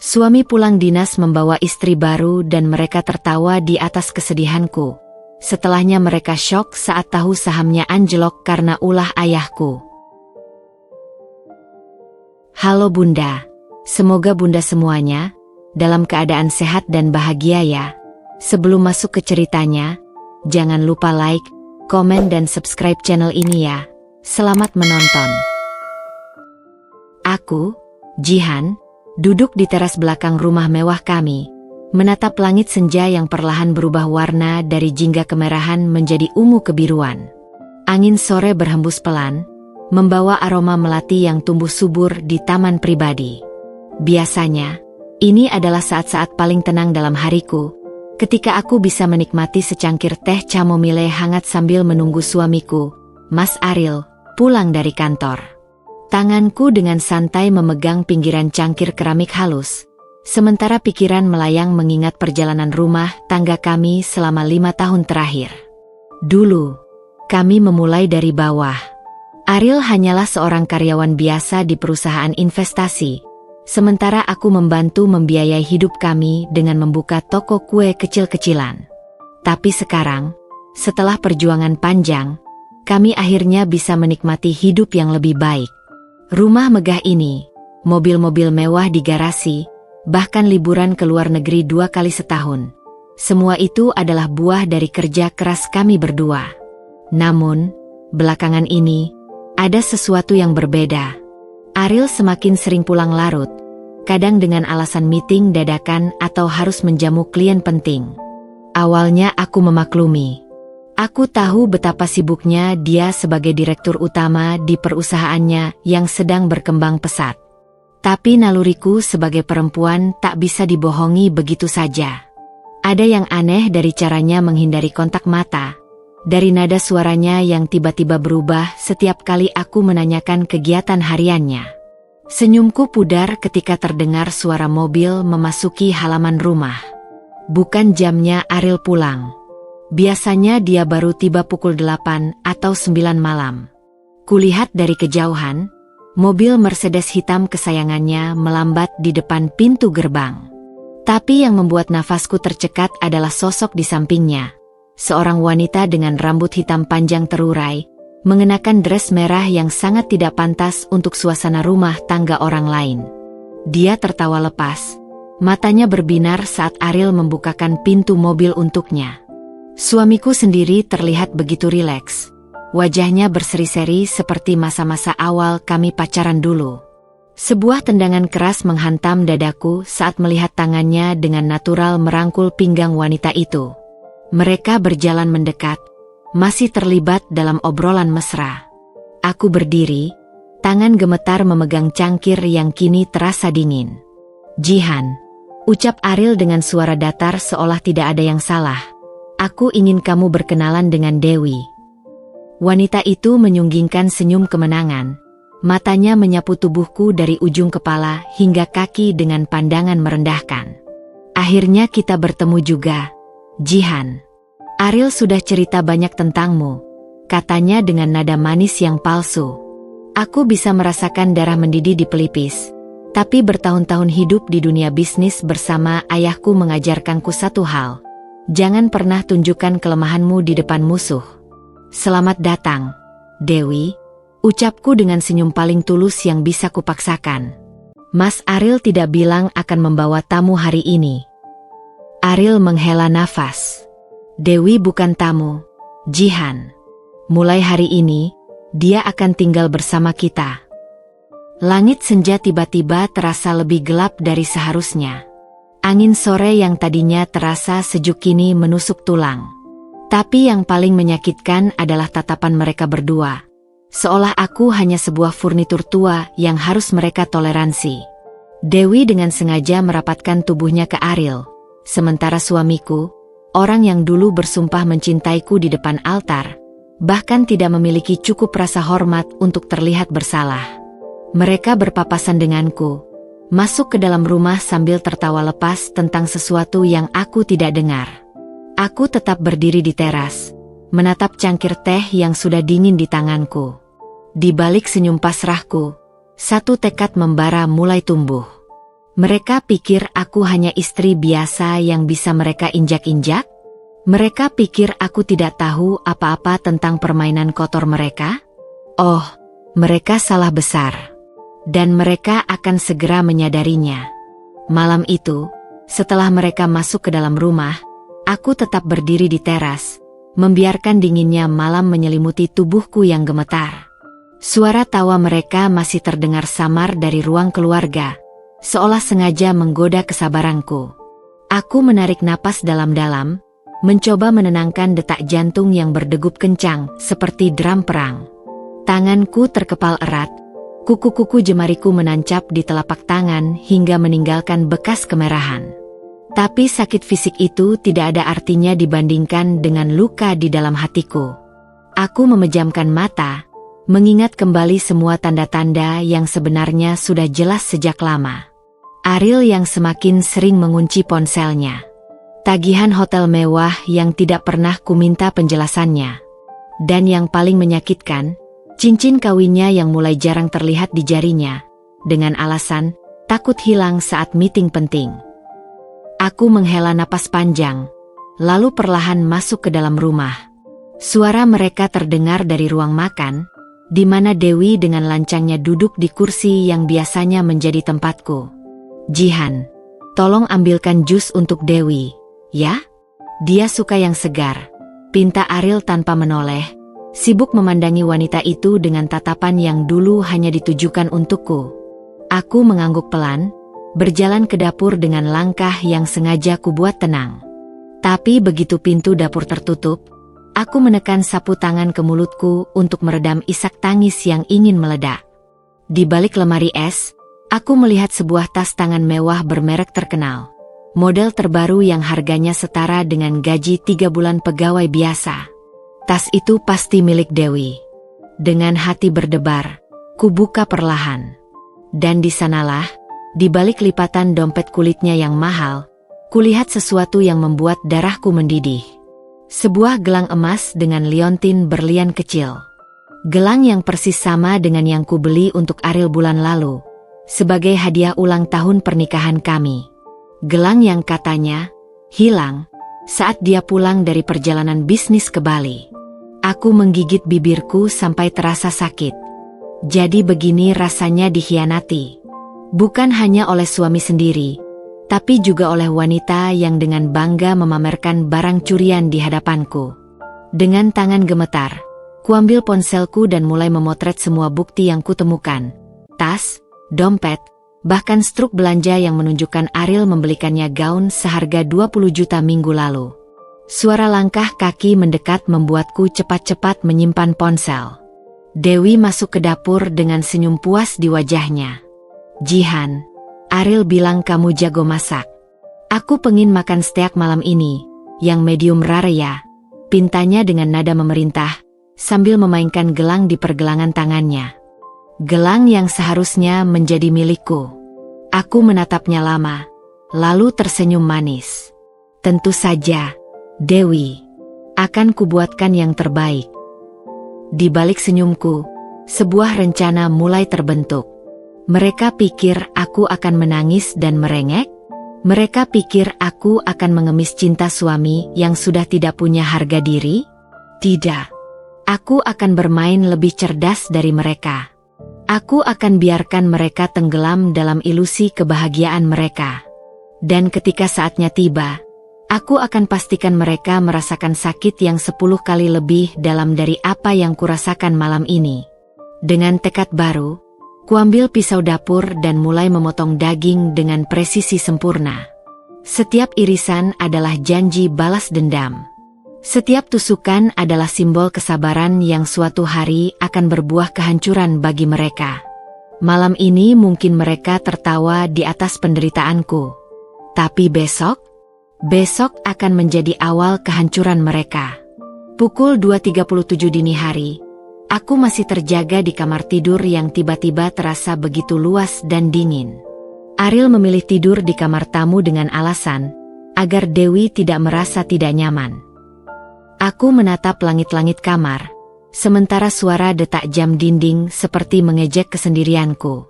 Suami pulang dinas membawa istri baru dan mereka tertawa di atas kesedihanku. Setelahnya mereka syok saat tahu sahamnya anjlok karena ulah ayahku. Halo Bunda, semoga Bunda semuanya dalam keadaan sehat dan bahagia ya. Sebelum masuk ke ceritanya, jangan lupa like, komen dan subscribe channel ini ya. Selamat menonton. Aku, Jihan, duduk di teras belakang rumah mewah kami, menatap langit senja yang perlahan berubah warna dari jingga kemerahan menjadi ungu kebiruan. Angin sore berhembus pelan, membawa aroma melati yang tumbuh subur di taman pribadi. Biasanya, ini adalah saat-saat paling tenang dalam hariku, ketika aku bisa menikmati secangkir teh chamomile hangat sambil menunggu suamiku, Mas Ariel, pulang dari kantor. Tanganku dengan santai memegang pinggiran cangkir keramik halus, sementara pikiran melayang mengingat perjalanan rumah tangga kami selama 5 tahun terakhir. Dulu, kami memulai dari bawah. Ariel hanyalah seorang karyawan biasa di perusahaan investasi, sementara aku membantu membiayai hidup kami dengan membuka toko kue kecil-kecilan. Tapi sekarang, setelah perjuangan panjang, kami akhirnya bisa menikmati hidup yang lebih baik. Rumah megah ini, mobil-mobil mewah di garasi, bahkan liburan ke luar negeri 2 kali setahun. Semua itu adalah buah dari kerja keras kami berdua. Namun, belakangan ini, ada sesuatu yang berbeda. Ariel semakin sering pulang larut, kadang dengan alasan meeting dadakan atau harus menjamu klien penting. Awalnya aku memaklumi. Aku tahu betapa sibuknya dia sebagai direktur utama di perusahaannya yang sedang berkembang pesat. Tapi naluriku sebagai perempuan tak bisa dibohongi begitu saja. Ada yang aneh dari caranya menghindari kontak mata, dari nada suaranya yang tiba-tiba berubah setiap kali aku menanyakan kegiatan hariannya. Senyumku pudar ketika terdengar suara mobil memasuki halaman rumah. Bukan jamnya Ariel pulang. Biasanya dia baru tiba pukul 8 atau 9 malam. Kulihat dari kejauhan, mobil Mercedes hitam kesayangannya melambat di depan pintu gerbang. Tapi yang membuat nafasku tercekat adalah sosok di sampingnya. Seorang wanita dengan rambut hitam panjang terurai, mengenakan dress merah yang sangat tidak pantas untuk suasana rumah tangga orang lain. Dia tertawa lepas, matanya berbinar saat Ariel membukakan pintu mobil untuknya. Suamiku sendiri terlihat begitu rileks. Wajahnya berseri-seri seperti masa-masa awal kami pacaran dulu. Sebuah tendangan keras menghantam dadaku saat melihat tangannya dengan natural merangkul pinggang wanita itu. Mereka berjalan mendekat, masih terlibat dalam obrolan mesra. Aku berdiri, tangan gemetar memegang cangkir yang kini terasa dingin. Jihan, ucap Ariel dengan suara datar seolah tidak ada yang salah. Aku ingin kamu berkenalan dengan Dewi. Wanita itu menyunggingkan senyum kemenangan. Matanya menyapu tubuhku dari ujung kepala hingga kaki dengan pandangan merendahkan. Akhirnya kita bertemu juga, Jihan. Ariel sudah cerita banyak tentangmu, katanya dengan nada manis yang palsu. Aku bisa merasakan darah mendidih di pelipis. Tapi bertahun-tahun hidup di dunia bisnis bersama ayahku mengajarkanku satu hal. Jangan pernah tunjukkan kelemahanmu di depan musuh. Selamat datang, Dewi, ucapku dengan senyum paling tulus yang bisa kupaksakan. Mas Ariel tidak bilang akan membawa tamu hari ini. Ariel menghela nafas. Dewi bukan tamu, Jihan. Mulai hari ini, dia akan tinggal bersama kita. Langit senja tiba-tiba terasa lebih gelap dari seharusnya. Angin sore yang tadinya terasa sejuk kini menusuk tulang. Tapi yang paling menyakitkan adalah tatapan mereka berdua. Seolah aku hanya sebuah furnitur tua yang harus mereka toleransi. Dewi dengan sengaja merapatkan tubuhnya ke Ariel. Sementara suamiku, orang yang dulu bersumpah mencintaiku di depan altar, bahkan tidak memiliki cukup rasa hormat untuk terlihat bersalah. Mereka berpapasan denganku. Masuk ke dalam rumah sambil tertawa lepas tentang sesuatu yang aku tidak dengar. Aku tetap berdiri di teras, menatap cangkir teh yang sudah dingin di tanganku. Di balik senyum pasrahku, satu tekad membara mulai tumbuh. Mereka pikir aku hanya istri biasa yang bisa mereka injak-injak? Mereka pikir aku tidak tahu apa-apa tentang permainan kotor mereka? Oh, mereka salah besar. Dan mereka akan segera menyadarinya. Malam itu, setelah mereka masuk ke dalam rumah, aku tetap berdiri di teras, membiarkan dinginnya malam menyelimuti tubuhku yang gemetar. Suara tawa mereka masih terdengar samar dari ruang keluarga, seolah sengaja menggoda kesabaranku. Aku menarik napas dalam-dalam, mencoba menenangkan detak jantung yang berdegup kencang seperti drum perang. Tanganku terkepal erat, kuku-kuku jemariku menancap di telapak tangan hingga meninggalkan bekas kemerahan. Tapi sakit fisik itu tidak ada artinya dibandingkan dengan luka di dalam hatiku. Aku memejamkan mata, mengingat kembali semua tanda-tanda yang sebenarnya sudah jelas sejak lama. Ariel yang semakin sering mengunci ponselnya. Tagihan hotel mewah yang tidak pernah kuminta penjelasannya. Dan yang paling menyakitkan, cincin kawinnya yang mulai jarang terlihat di jarinya, dengan alasan takut hilang saat meeting penting. Aku menghela napas panjang, lalu perlahan masuk ke dalam rumah. Suara mereka terdengar dari ruang makan, di mana Dewi dengan lancangnya duduk di kursi yang biasanya menjadi tempatku. "Jihan, tolong ambilkan jus untuk Dewi, ya? Dia suka yang segar," pinta Ariel tanpa menoleh, sibuk memandangi wanita itu dengan tatapan yang dulu hanya ditujukan untukku. Aku mengangguk pelan, berjalan ke dapur dengan langkah yang sengaja kubuat tenang. Tapi begitu pintu dapur tertutup, aku menekan sapu tangan ke mulutku untuk meredam isak tangis yang ingin meledak. Di balik lemari es, aku melihat sebuah tas tangan mewah bermerek terkenal. Model terbaru yang harganya setara dengan gaji 3 bulan pegawai biasa. Tas itu pasti milik Dewi. Dengan hati berdebar, kubuka perlahan. Dan di sanalah, di balik lipatan dompet kulitnya yang mahal, kulihat sesuatu yang membuat darahku mendidih. Sebuah gelang emas dengan liontin berlian kecil. Gelang yang persis sama dengan yang kubeli untuk Ariel bulan lalu, sebagai hadiah ulang tahun pernikahan kami. Gelang yang katanya hilang saat dia pulang dari perjalanan bisnis ke Bali. Aku menggigit bibirku sampai terasa sakit. Jadi begini rasanya dikhianati. Bukan hanya oleh suami sendiri, tapi juga oleh wanita yang dengan bangga memamerkan barang curian di hadapanku. Dengan tangan gemetar, kuambil ponselku dan mulai memotret semua bukti yang kutemukan. Tas, dompet, bahkan struk belanja yang menunjukkan Ariel membelikannya gaun seharga 20 juta minggu lalu. Suara langkah kaki mendekat membuatku cepat-cepat menyimpan ponsel. Dewi masuk ke dapur dengan senyum puas di wajahnya. "Jihan, Ariel bilang kamu jago masak. Aku pengin makan steak malam ini, yang medium rare ya," pintanya dengan nada memerintah, sambil memainkan gelang di pergelangan tangannya. Gelang yang seharusnya menjadi milikku. Aku menatapnya lama, lalu tersenyum manis. "Tentu saja, Dewi. Akan kubuatkan yang terbaik." Di balik senyumku, sebuah rencana mulai terbentuk. Mereka pikir aku akan menangis dan merengek? Mereka pikir aku akan mengemis cinta suami yang sudah tidak punya harga diri? Tidak. Aku akan bermain lebih cerdas dari mereka. Aku akan biarkan mereka tenggelam dalam ilusi kebahagiaan mereka. Dan ketika saatnya tiba, aku akan pastikan mereka merasakan sakit yang 10 kali lebih dalam dari apa yang kurasakan malam ini. Dengan tekad baru, kuambil pisau dapur dan mulai memotong daging dengan presisi sempurna. Setiap irisan adalah janji balas dendam. Setiap tusukan adalah simbol kesabaran yang suatu hari akan berbuah kehancuran bagi mereka. Malam ini mungkin mereka tertawa di atas penderitaanku. Tapi besok akan menjadi awal kehancuran mereka. Pukul 2.37 dini hari, aku masih terjaga di kamar tidur yang tiba-tiba terasa begitu luas dan dingin. Ariel memilih tidur di kamar tamu dengan alasan agar Dewi tidak merasa tidak nyaman. Aku menatap langit-langit kamar, sementara suara detak jam dinding seperti mengejek kesendirianku.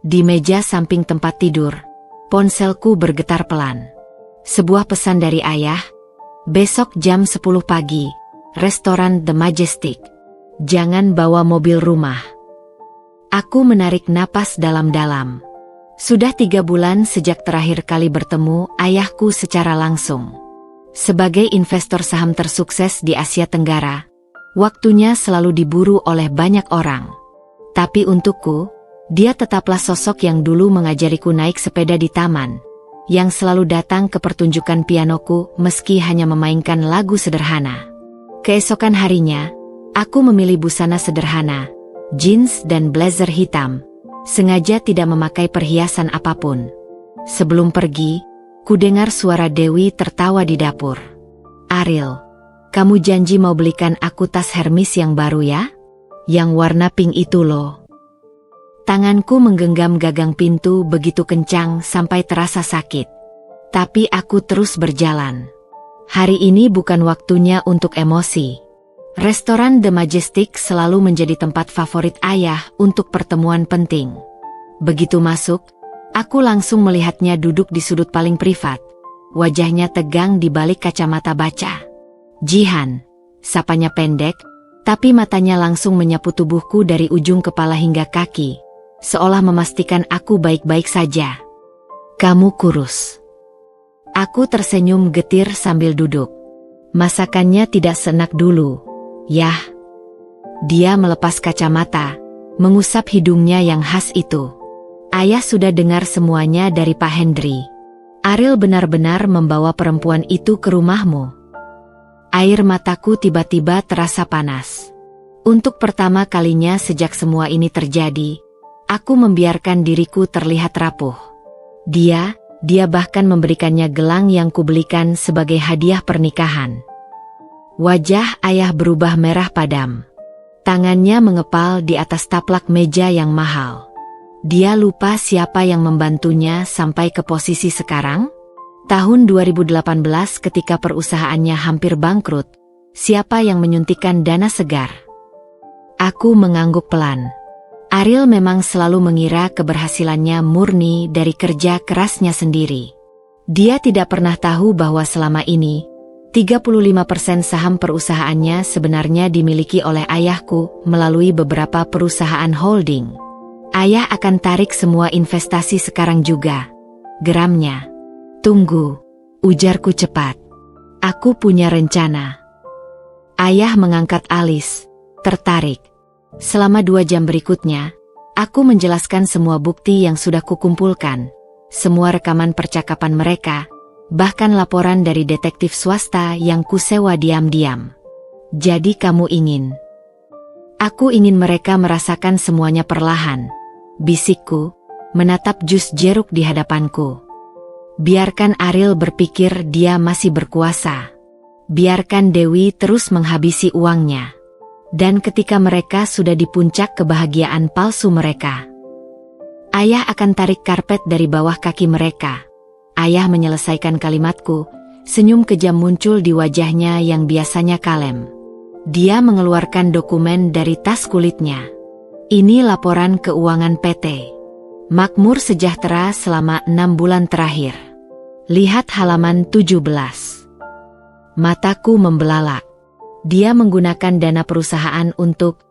Di meja samping tempat tidur, Ponselku bergetar pelan. Sebuah pesan dari ayah. Besok jam 10 pagi, restoran The Majestic. Jangan bawa mobil rumah. Aku menarik napas dalam-dalam. Sudah 3 bulan sejak terakhir kali bertemu ayahku secara langsung. Sebagai investor saham tersukses di Asia Tenggara, waktunya selalu diburu oleh banyak orang. Tapi untukku, dia tetaplah sosok yang dulu mengajariku naik sepeda di taman, yang selalu datang ke pertunjukan pianoku meski hanya memainkan lagu sederhana. Keesokan harinya, aku memilih busana sederhana, jeans dan blazer hitam, sengaja tidak memakai perhiasan apapun. Sebelum pergi, ku dengar suara Dewi tertawa di dapur. "Ariel, kamu janji mau belikan aku tas Hermes yang baru ya? Yang warna pink itu loh." Tanganku menggenggam gagang pintu begitu kencang sampai terasa sakit. Tapi aku terus berjalan. Hari ini bukan waktunya untuk emosi. Restoran The Majestic selalu menjadi tempat favorit ayah untuk pertemuan penting. Begitu masuk, aku langsung melihatnya duduk di sudut paling privat. Wajahnya tegang di balik kacamata baca. "Jihan," sapanya pendek, tapi matanya langsung menyapu tubuhku dari ujung kepala hingga kaki, seolah memastikan aku baik-baik saja. "Kamu kurus." Aku tersenyum getir sambil duduk. Masakannya tidak seenak dulu. Yah. Dia melepas kacamata, mengusap hidungnya yang khas itu. "Ayah sudah dengar semuanya dari Pak Hendry. Ariel benar-benar membawa perempuan itu ke rumahmu." Air mataku tiba-tiba terasa panas. Untuk pertama kalinya sejak semua ini terjadi, aku membiarkan diriku terlihat rapuh. Dia bahkan memberikannya gelang yang kubelikan sebagai hadiah pernikahan. Wajah ayah berubah merah padam. Tangannya mengepal di atas taplak meja yang mahal. Dia lupa siapa yang membantunya sampai ke posisi sekarang? Tahun 2018 ketika perusahaannya hampir bangkrut, siapa yang menyuntikkan dana segar? Aku mengangguk pelan. Ariel memang selalu mengira keberhasilannya murni dari kerja kerasnya sendiri. Dia tidak pernah tahu bahwa selama ini, 35% saham perusahaannya sebenarnya dimiliki oleh ayahku melalui beberapa perusahaan holding. "Ayah akan tarik semua investasi sekarang juga," geramnya. "Tunggu," ujarku cepat. "Aku punya rencana." Ayah mengangkat alis, tertarik. Selama 2 jam berikutnya, aku menjelaskan semua bukti yang sudah kukumpulkan, semua rekaman percakapan mereka, bahkan laporan dari detektif swasta yang kusewa diam-diam. "Jadi kamu ingin?" "Aku ingin mereka merasakan semuanya perlahan," bisikku, menatap jus jeruk di hadapanku. "Biarkan Ariel berpikir dia masih berkuasa. Biarkan Dewi terus menghabisi uangnya. Dan ketika mereka sudah di puncak kebahagiaan palsu mereka, ayah akan tarik karpet dari bawah kaki mereka." Ayah menyelesaikan kalimatku, senyum kejam muncul di wajahnya yang biasanya kalem. Dia mengeluarkan dokumen dari tas kulitnya. "Ini laporan keuangan PT Makmur Sejahtera selama 6 bulan terakhir. Lihat halaman 17. Mataku membelalak. Dia menggunakan dana perusahaan untuk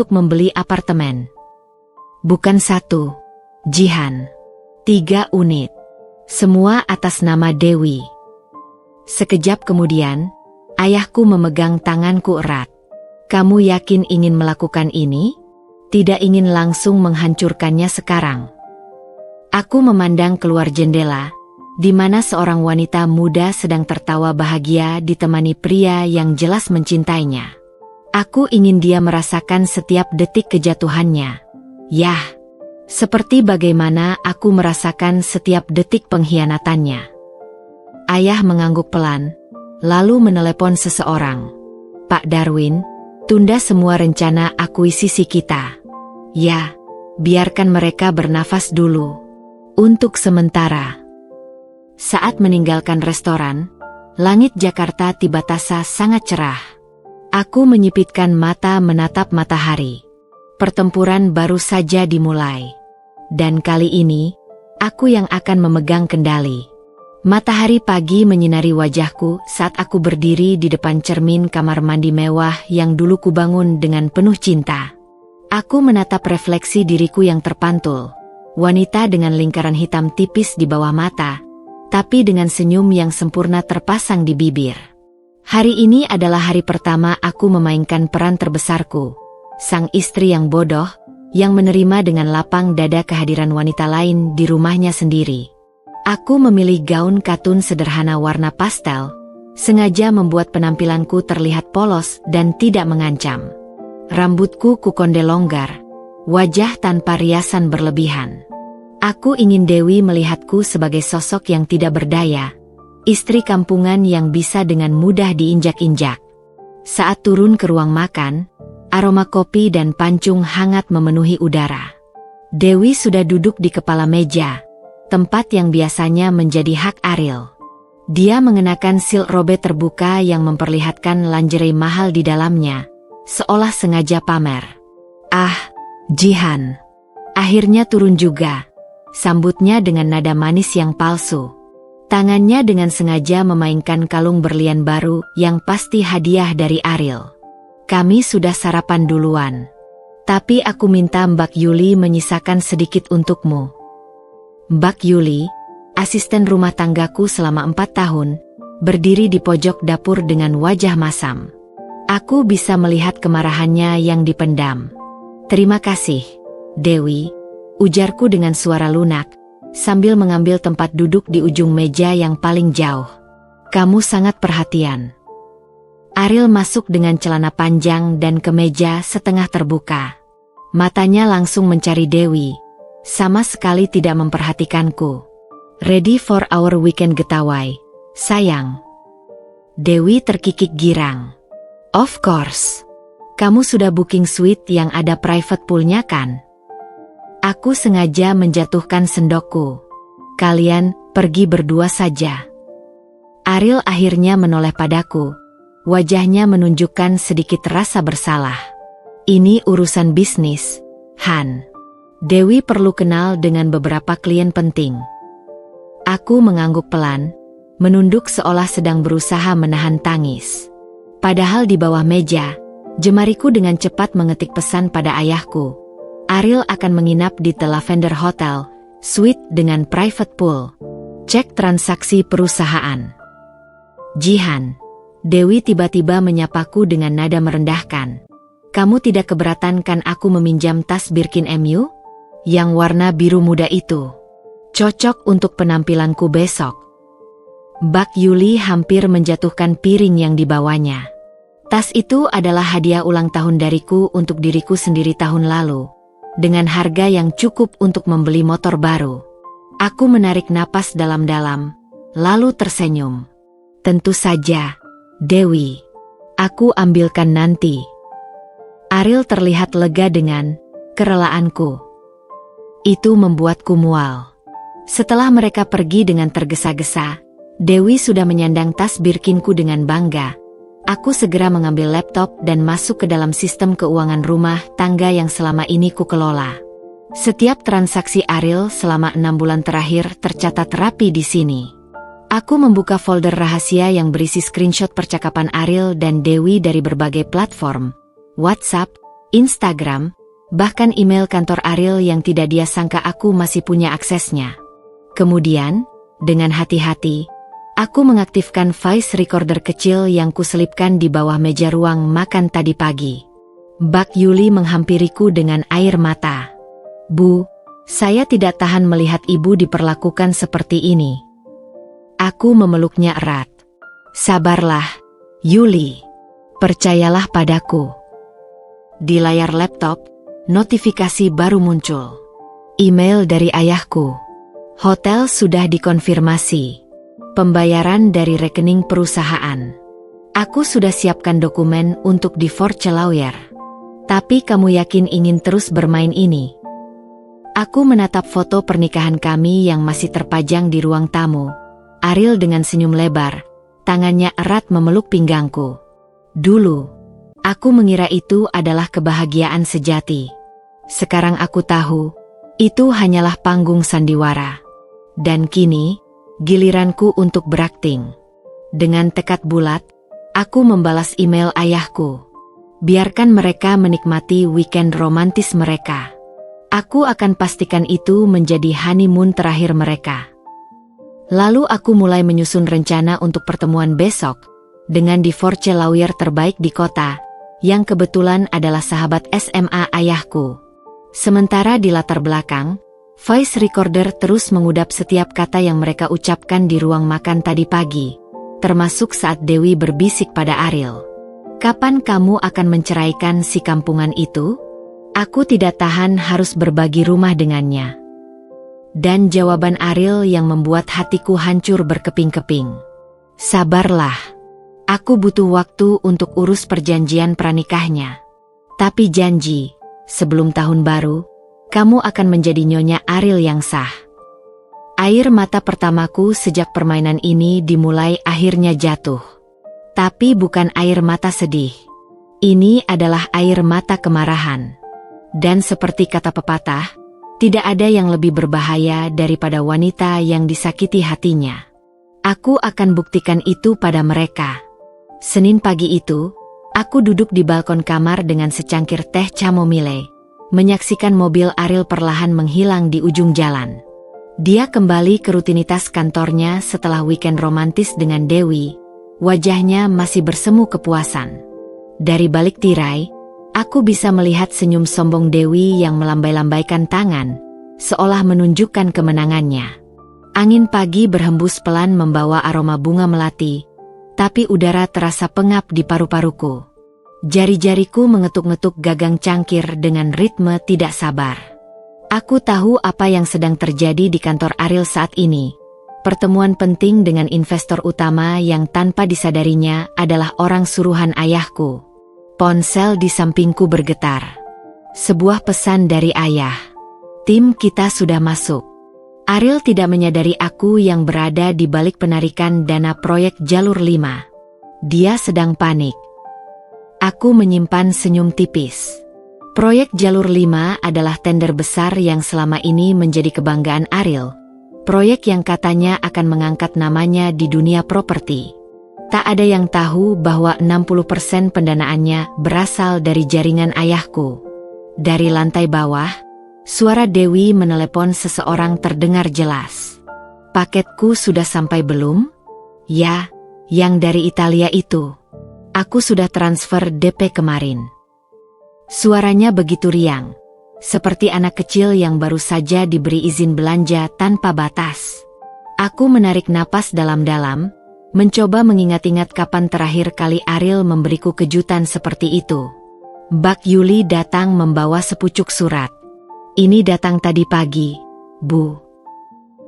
membeli apartemen. Bukan 1, Jihan. 3 unit. Semua atas nama Dewi. Sekejap kemudian, ayahku memegang tanganku erat. "Kamu yakin ingin melakukan ini? Tidak ingin langsung menghancurkannya sekarang?" Aku memandang keluar jendela, di mana seorang wanita muda sedang tertawa bahagia ditemani pria yang jelas mencintainya. Aku ingin dia merasakan setiap detik kejatuhannya. Yah, seperti bagaimana aku merasakan setiap detik pengkhianatannya. Ayah mengangguk pelan, lalu menelepon seseorang. "Pak Darwin, tunda semua rencana akuisisi kita. Ya, biarkan mereka bernafas dulu. Untuk sementara." Saat meninggalkan restoran, langit Jakarta tiba-tiba sangat cerah. Aku menyipitkan mata menatap matahari. Pertempuran baru saja dimulai. Dan kali ini, Aku yang akan memegang kendali. Matahari pagi menyinari wajahku saat aku berdiri di depan cermin kamar mandi mewah yang dulu kubangun dengan penuh cinta. Aku menatap refleksi diriku yang terpantul. Wanita dengan lingkaran hitam tipis di bawah mata, tapi dengan senyum yang sempurna terpasang di bibir. Hari ini adalah hari pertama aku memainkan peran terbesarku. Sang istri yang bodoh, yang menerima dengan lapang dada kehadiran wanita lain di rumahnya sendiri. Aku memilih gaun katun sederhana warna pastel, sengaja membuat penampilanku terlihat polos dan tidak mengancam. Rambutku kukonde longgar, wajah tanpa riasan berlebihan. Aku ingin Dewi melihatku sebagai sosok yang tidak berdaya, istri kampungan yang bisa dengan mudah diinjak-injak. Saat turun ke ruang makan, aroma kopi dan pancung hangat memenuhi udara. Dewi sudah duduk di kepala meja, tempat yang biasanya menjadi hak Ariel. Dia mengenakan silk robe terbuka yang memperlihatkan lingerie mahal di dalamnya, seolah sengaja pamer. "Ah, Jihan. Akhirnya turun juga," sambutnya dengan nada manis yang palsu. Tangannya dengan sengaja memainkan kalung berlian baru yang pasti hadiah dari Ariel. "Kami sudah sarapan duluan. Tapi aku minta Mbak Yuli menyisakan sedikit untukmu." Mbak Yuli, asisten rumah tanggaku selama 4 tahun, berdiri di pojok dapur dengan wajah masam. Aku bisa melihat kemarahannya yang dipendam. "Terima kasih, Dewi," ujarku dengan suara lunak, sambil mengambil tempat duduk di ujung meja yang paling jauh. "Kamu sangat perhatian." Ariel masuk dengan celana panjang dan kemeja setengah terbuka. Matanya langsung mencari Dewi, sama sekali tidak memperhatikanku. "Ready for our weekend getaway, sayang?" Dewi terkikik girang. "Of course. Kamu sudah booking suite yang ada private poolnya kan?" Aku sengaja menjatuhkan sendokku. "Kalian pergi berdua saja." Ariel akhirnya menoleh padaku. Wajahnya menunjukkan sedikit rasa bersalah. "Ini urusan bisnis, Han. Dewi perlu kenal dengan beberapa klien penting." Aku mengangguk pelan, menunduk seolah sedang berusaha menahan tangis. Padahal di bawah meja, jemariku dengan cepat mengetik pesan pada ayahku. Ariel akan menginap di The Lavender Hotel, suite dengan private pool. Cek transaksi perusahaan. "Jihan." Dewi tiba-tiba menyapaku dengan nada merendahkan. "Kamu tidak keberatan kan aku meminjam tas Birkin MU? Yang warna biru muda itu. Cocok untuk penampilanku besok." Mbak Yuli hampir menjatuhkan piring yang dibawanya. "Tas itu adalah hadiah ulang tahun dariku untuk diriku sendiri tahun lalu, dengan harga yang cukup untuk membeli motor baru." Aku menarik napas dalam-dalam, lalu tersenyum. "Tentu saja, Dewi. Aku ambilkan nanti." Ariel terlihat lega dengan kerelaanku. Itu membuatku mual. Setelah mereka pergi dengan tergesa-gesa, Dewi sudah menyandang tas Birkinku dengan bangga. Aku segera mengambil laptop dan masuk ke dalam sistem keuangan rumah tangga yang selama ini ku kelola. Setiap transaksi Ariel selama 6 bulan terakhir tercatat rapi di sini. Aku membuka folder rahasia yang berisi screenshot percakapan Ariel dan Dewi dari berbagai platform, WhatsApp, Instagram, bahkan email kantor Ariel yang tidak dia sangka aku masih punya aksesnya. Kemudian, dengan hati-hati, aku mengaktifkan voice recorder kecil yang kuselipkan di bawah meja ruang makan tadi pagi. Mbak Yuli menghampiriku dengan air mata. "Bu, saya tidak tahan melihat ibu diperlakukan seperti ini." Aku memeluknya erat. "Sabarlah, Yuli. Percayalah padaku." Di layar laptop, notifikasi baru muncul. Email dari ayahku. Hotel sudah dikonfirmasi. Pembayaran dari rekening perusahaan. Aku sudah siapkan dokumen untuk divorce lawyer. Tapi kamu yakin ingin terus bermain ini? Aku menatap foto pernikahan kami yang masih terpajang di ruang tamu. Ariel dengan senyum lebar, tangannya erat memeluk pinggangku. Dulu, aku mengira itu adalah kebahagiaan sejati. Sekarang aku tahu, itu hanyalah panggung sandiwara. Dan kini, giliranku untuk berakting. Dengan tekad bulat, aku membalas email ayahku. Biarkan mereka menikmati weekend romantis mereka. Aku akan pastikan itu menjadi honeymoon terakhir mereka. Lalu aku mulai menyusun rencana untuk pertemuan besok dengan divorce lawyer terbaik di kota, yang kebetulan adalah sahabat SMA ayahku. Sementara di latar belakang, voice recorder terus mengudap setiap kata yang mereka ucapkan di ruang makan tadi pagi, termasuk saat Dewi berbisik pada Ariel. "Kapan kamu akan menceraikan si kampungan itu? Aku tidak tahan harus berbagi rumah dengannya." Dan jawaban Ariel yang membuat hatiku hancur berkeping-keping. "Sabarlah. Aku butuh waktu untuk urus perjanjian pranikahnya. Tapi janji, sebelum tahun baru, kamu akan menjadi nyonya Ariel yang sah." Air mata pertamaku sejak permainan ini dimulai akhirnya jatuh. Tapi bukan air mata sedih. Ini adalah air mata kemarahan. Dan seperti kata pepatah, tidak ada yang lebih berbahaya daripada wanita yang disakiti hatinya. Aku akan buktikan itu pada mereka. Senin pagi itu, aku duduk di balkon kamar dengan secangkir teh chamomile, menyaksikan mobil Ariel perlahan menghilang di ujung jalan. Dia kembali ke rutinitas kantornya setelah weekend romantis dengan Dewi. Wajahnya masih bersemu kepuasan. Dari balik tirai, aku bisa melihat senyum sombong Dewi yang melambai-lambaikan tangan, seolah menunjukkan kemenangannya. Angin pagi berhembus pelan membawa aroma bunga melati, tapi udara terasa pengap di paru-paruku. Jari-jariku mengetuk-ngetuk gagang cangkir dengan ritme tidak sabar. Aku tahu apa yang sedang terjadi di kantor Ariel saat ini. Pertemuan penting dengan investor utama yang tanpa disadarinya adalah orang suruhan ayahku. Ponsel di sampingku bergetar. Sebuah pesan dari ayah. "Tim kita sudah masuk." Ariel tidak menyadari aku yang berada di balik penarikan dana proyek Jalur 5. Dia sedang panik. Aku menyimpan senyum tipis. Proyek Jalur 5 adalah tender besar yang selama ini menjadi kebanggaan Ariel. Proyek yang katanya akan mengangkat namanya di dunia properti. Tak ada yang tahu bahwa 60% pendanaannya berasal dari jaringan ayahku. Dari lantai bawah, suara Dewi menelepon seseorang terdengar jelas. "Paketku sudah sampai belum?" "Ya, yang dari Italia itu. Aku sudah transfer DP kemarin." Suaranya begitu riang, seperti anak kecil yang baru saja diberi izin belanja tanpa batas. Aku menarik napas dalam-dalam, mencoba mengingat-ingat kapan terakhir kali Ariel memberiku kejutan seperti itu. Mbak Yuli datang membawa sepucuk surat. "Ini datang tadi pagi, Bu."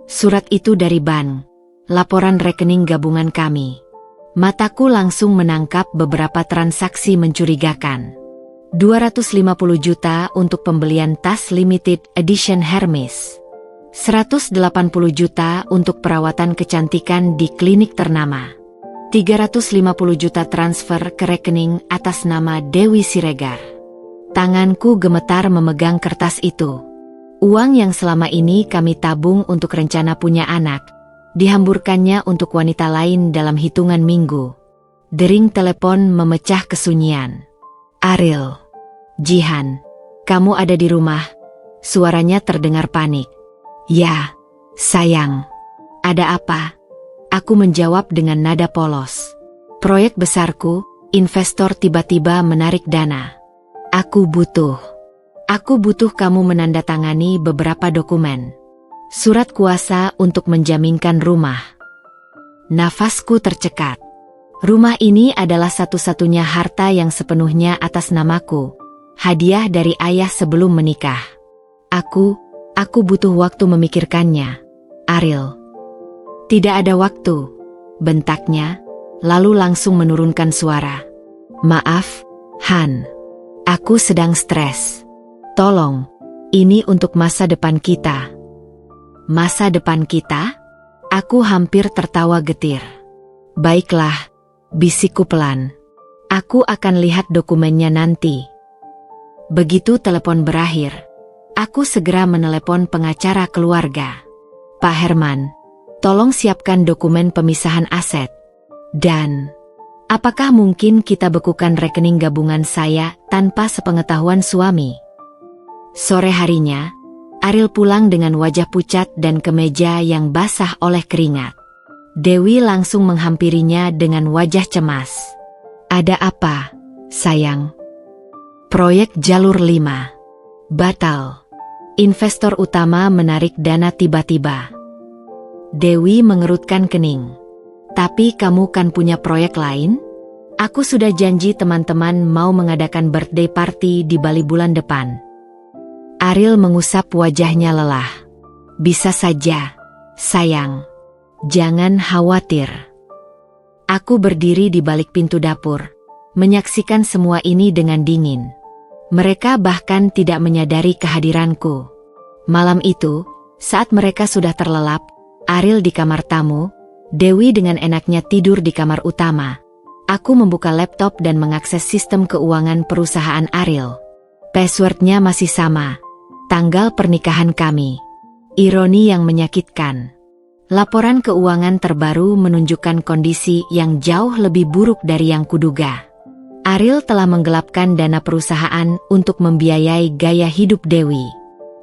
Surat itu dari bank, laporan rekening gabungan kami. Mataku langsung menangkap beberapa transaksi mencurigakan. 250 juta untuk pembelian tas limited edition Hermes. 180 juta untuk perawatan kecantikan di klinik ternama. 350 juta transfer ke rekening atas nama Dewi Siregar. Tanganku gemetar memegang kertas itu. Uang yang selama ini kami tabung untuk rencana punya anak, dihamburkannya untuk wanita lain dalam hitungan minggu. Dering telepon memecah kesunyian. "Ariel, Jihan, kamu ada di rumah?" Suaranya terdengar panik. "Ya, sayang. Ada apa?" Aku menjawab dengan nada polos. "Proyek besarku, investor tiba-tiba menarik dana. Aku butuh kamu menandatangani beberapa dokumen. Surat kuasa untuk menjaminkan rumah." Nafasku tercekat. Rumah ini adalah satu-satunya harta yang sepenuhnya atas namaku. Hadiah dari ayah sebelum menikah. Aku butuh waktu memikirkannya, Ariel." "Tidak ada waktu," bentaknya, lalu langsung menurunkan suara. "Maaf, Han. Aku sedang stres. Tolong, ini untuk masa depan kita." "Masa depan kita?" Aku hampir tertawa getir. "Baiklah," bisikku pelan. "Aku akan lihat dokumennya nanti." Begitu telepon berakhir, aku segera menelepon pengacara keluarga. Pak Herman, tolong siapkan dokumen pemisahan aset. Dan, apakah mungkin kita bekukan rekening gabungan saya tanpa sepengetahuan suami? Sore harinya, Ariel pulang dengan wajah pucat dan kemeja yang basah oleh keringat. Dewi langsung menghampirinya dengan wajah cemas. Ada apa, sayang? Proyek Jalur 5 batal. Investor utama menarik dana tiba-tiba. Dewi mengerutkan kening. Tapi kamu kan punya proyek lain? Aku sudah janji teman-teman mau mengadakan birthday party di Bali bulan depan. Ariel mengusap wajahnya lelah. Bisa saja, sayang. Jangan khawatir. Aku berdiri di balik pintu dapur, menyaksikan semua ini dengan dingin. Mereka bahkan tidak menyadari kehadiranku. Malam itu, saat mereka sudah terlelap, Ariel di kamar tamu, Dewi dengan enaknya tidur di kamar utama. Aku membuka laptop dan mengakses sistem keuangan perusahaan Ariel. Passwordnya masih sama. Tanggal pernikahan kami. Ironi yang menyakitkan. Laporan keuangan terbaru menunjukkan kondisi yang jauh lebih buruk dari yang kuduga. Ariel telah menggelapkan dana perusahaan untuk membiayai gaya hidup Dewi.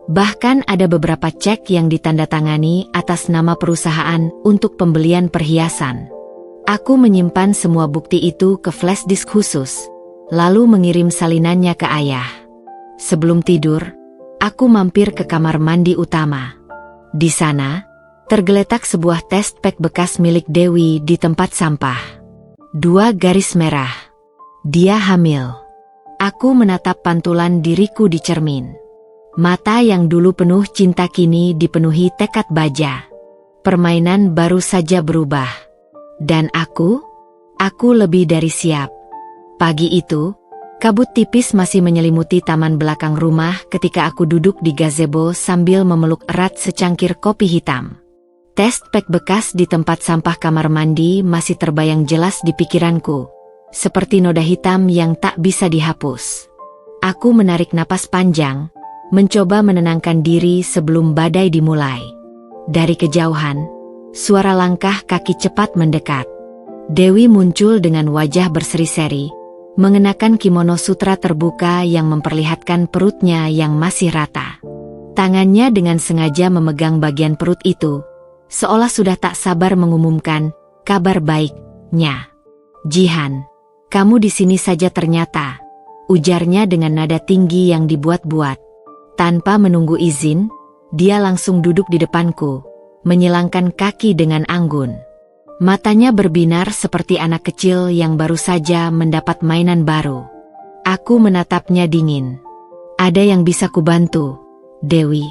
Bahkan ada beberapa cek yang ditandatangani atas nama perusahaan untuk pembelian perhiasan. Aku menyimpan semua bukti itu ke flash disk khusus, lalu mengirim salinannya ke ayah. Sebelum tidur, aku mampir ke kamar mandi utama. Di sana, tergeletak sebuah test pack bekas milik Dewi di tempat sampah. 2 garis merah. Dia hamil. Aku menatap pantulan diriku di cermin. Mata yang dulu penuh cinta kini dipenuhi tekad baja. Permainan baru saja berubah. Dan aku lebih dari siap. Pagi itu, kabut tipis masih menyelimuti taman belakang rumah ketika aku duduk di gazebo sambil memeluk erat secangkir kopi hitam. Test pack bekas di tempat sampah kamar mandi masih terbayang jelas di pikiranku, seperti noda hitam yang tak bisa dihapus. Aku menarik napas panjang, mencoba menenangkan diri sebelum badai dimulai. Dari kejauhan, suara langkah kaki cepat mendekat. Dewi muncul dengan wajah berseri-seri, mengenakan kimono sutra terbuka yang memperlihatkan perutnya yang masih rata. Tangannya dengan sengaja memegang bagian perut itu, seolah sudah tak sabar mengumumkan kabar baiknya. Jihan, kamu di sini saja ternyata, ujarnya dengan nada tinggi yang dibuat-buat. Tanpa menunggu izin, dia langsung duduk di depanku, menyilangkan kaki dengan anggun. Matanya berbinar seperti anak kecil yang baru saja mendapat mainan baru. Aku menatapnya dingin. Ada yang bisa kubantu, Dewi?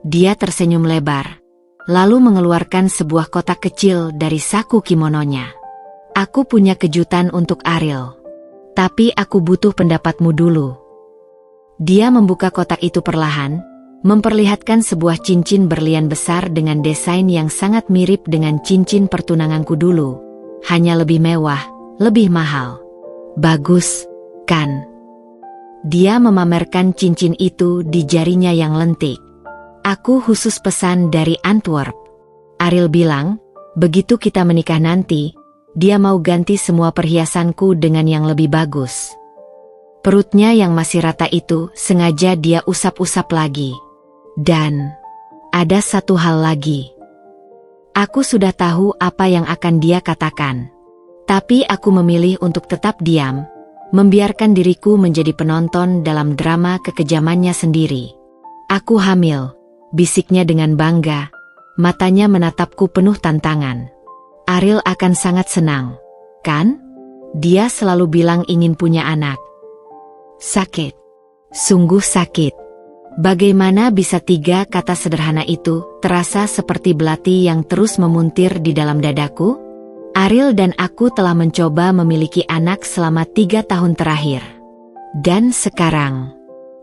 Dia tersenyum lebar, lalu mengeluarkan sebuah kotak kecil dari saku kimononya. Aku punya kejutan untuk Ariel. Tapi aku butuh pendapatmu dulu. Dia membuka kotak itu perlahan, memperlihatkan sebuah cincin berlian besar dengan desain yang sangat mirip dengan cincin pertunanganku dulu. Hanya lebih mewah, lebih mahal. Bagus, kan? Dia memamerkan cincin itu di jarinya yang lentik. Aku khusus pesan dari Antwerp. Ariel bilang, begitu kita menikah nanti, dia mau ganti semua perhiasanku dengan yang lebih bagus. Perutnya yang masih rata itu sengaja dia usap-usap lagi. Dan ada satu hal lagi. Aku sudah tahu apa yang akan dia katakan. Tapi aku memilih untuk tetap diam, membiarkan diriku menjadi penonton dalam drama kekejamannya sendiri. Aku hamil, bisiknya dengan bangga. Matanya menatapku penuh tantangan. Ariel akan sangat senang, kan? Dia selalu bilang ingin punya anak. Sakit. Sungguh sakit. Bagaimana bisa 3 kata sederhana itu terasa seperti belati yang terus memuntir di dalam dadaku? Ariel dan aku telah mencoba memiliki anak selama 3 tahun terakhir. Dan sekarang.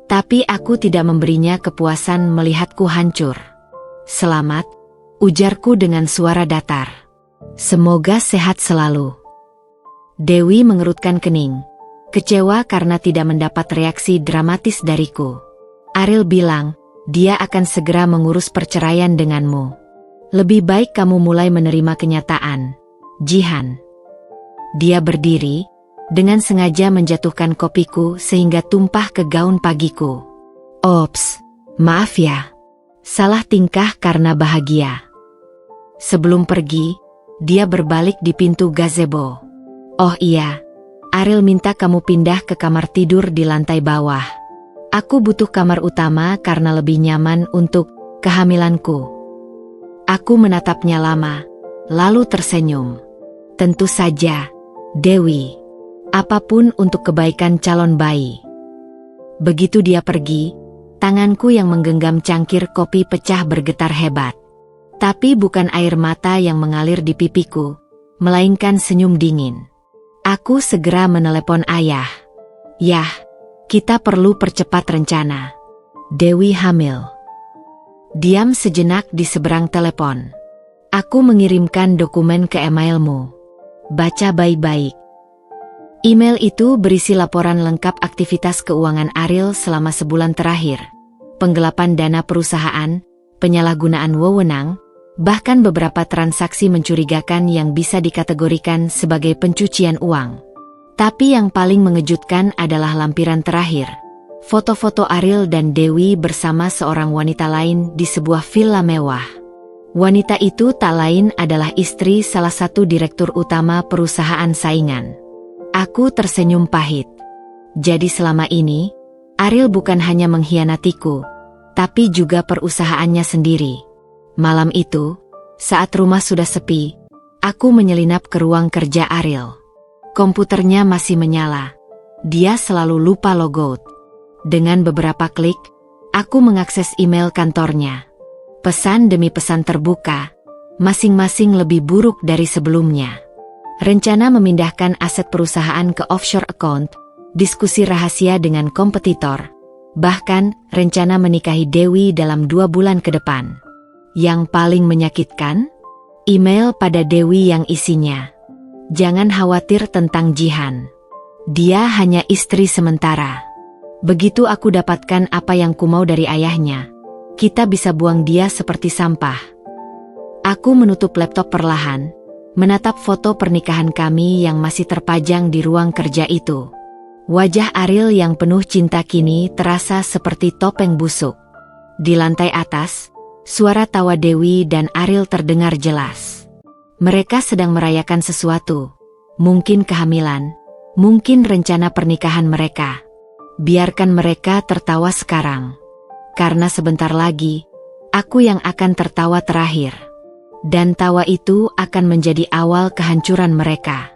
Tapi aku tidak memberinya kepuasan melihatku hancur. Selamat, ujarku dengan suara datar. Semoga sehat selalu. Dewi mengerutkan kening. Kecewa karena tidak mendapat reaksi dramatis dariku. Ariel bilang, dia akan segera mengurus perceraian denganmu. Lebih baik kamu mulai menerima kenyataan, Jihan. Dia berdiri, dengan sengaja menjatuhkan kopiku sehingga tumpah ke gaun pagiku. Ops, maaf ya. Salah tingkah karena bahagia. Sebelum pergi, dia berbalik di pintu gazebo. Oh iya, Ariel minta kamu pindah ke kamar tidur di lantai bawah. Aku butuh kamar utama karena lebih nyaman untuk kehamilanku. Aku menatapnya lama, lalu tersenyum. Tentu saja, Dewi. Apapun untuk kebaikan calon bayi. Begitu dia pergi, tanganku yang menggenggam cangkir kopi pecah bergetar hebat. Tapi bukan air mata yang mengalir di pipiku, melainkan senyum dingin. Aku segera menelepon ayah. Yah, kita perlu percepat rencana. Dewi hamil. Diam sejenak di seberang telepon. Aku mengirimkan dokumen ke emailmu. Baca baik-baik. Email itu berisi laporan lengkap aktivitas keuangan Ariel selama sebulan terakhir, penggelapan dana perusahaan, penyalahgunaan wewenang, bahkan beberapa transaksi mencurigakan yang bisa dikategorikan sebagai pencucian uang. Tapi yang paling mengejutkan adalah lampiran terakhir, foto-foto Ariel dan Dewi bersama seorang wanita lain di sebuah villa mewah. Wanita itu tak lain adalah istri salah satu direktur utama perusahaan saingan. Aku tersenyum pahit. Jadi selama ini, Ariel bukan hanya mengkhianatiku, tapi juga perusahaannya sendiri. Malam itu, saat rumah sudah sepi, aku menyelinap ke ruang kerja Ariel. Komputernya masih menyala. Dia selalu lupa logout. Dengan beberapa klik, aku mengakses email kantornya. Pesan demi pesan terbuka, masing-masing lebih buruk dari sebelumnya. Rencana memindahkan aset perusahaan ke offshore account, diskusi rahasia dengan kompetitor, bahkan rencana menikahi Dewi dalam 2 bulan ke depan. Yang paling menyakitkan? Email pada Dewi yang isinya, "Jangan khawatir tentang Jihan. Dia hanya istri sementara. Begitu aku dapatkan apa yang kumau dari ayahnya, kita bisa buang dia seperti sampah." Aku menutup laptop perlahan, menatap foto pernikahan kami yang masih terpajang di ruang kerja itu. Wajah Ariel yang penuh cinta kini terasa seperti topeng busuk. Di lantai atas, suara tawa Dewi dan Ariel terdengar jelas. Mereka sedang merayakan sesuatu, mungkin kehamilan, mungkin rencana pernikahan mereka. Biarkan mereka tertawa sekarang, karena sebentar lagi, aku yang akan tertawa terakhir. Dan tawa itu akan menjadi awal kehancuran mereka.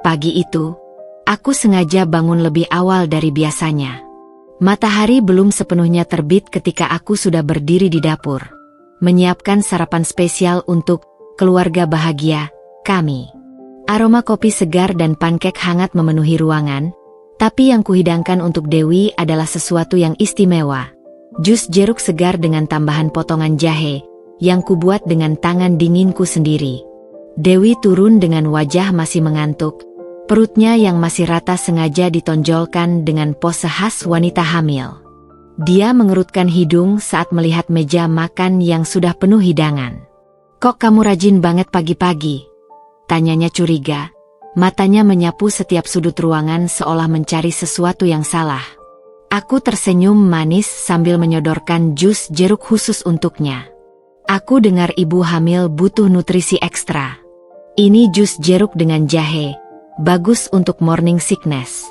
Pagi itu, aku sengaja bangun lebih awal dari biasanya. Matahari belum sepenuhnya terbit ketika aku sudah berdiri di dapur, menyiapkan sarapan spesial untuk keluarga bahagia kami. Aroma kopi segar dan pankek hangat memenuhi ruangan, tapi yang kuhidangkan untuk Dewi adalah sesuatu yang istimewa. Jus jeruk segar dengan tambahan potongan jahe, yang kubuat dengan tangan dinginku sendiri. Dewi turun dengan wajah masih mengantuk, perutnya yang masih rata sengaja ditonjolkan dengan pose khas wanita hamil. Dia mengerutkan hidung saat melihat meja makan yang sudah penuh hidangan. "Kok kamu rajin banget pagi-pagi?" tanyanya curiga, matanya menyapu setiap sudut ruangan seolah mencari sesuatu yang salah. Aku tersenyum manis sambil menyodorkan jus jeruk khusus untuknya. "Aku dengar ibu hamil butuh nutrisi ekstra. Ini jus jeruk dengan jahe, bagus untuk morning sickness."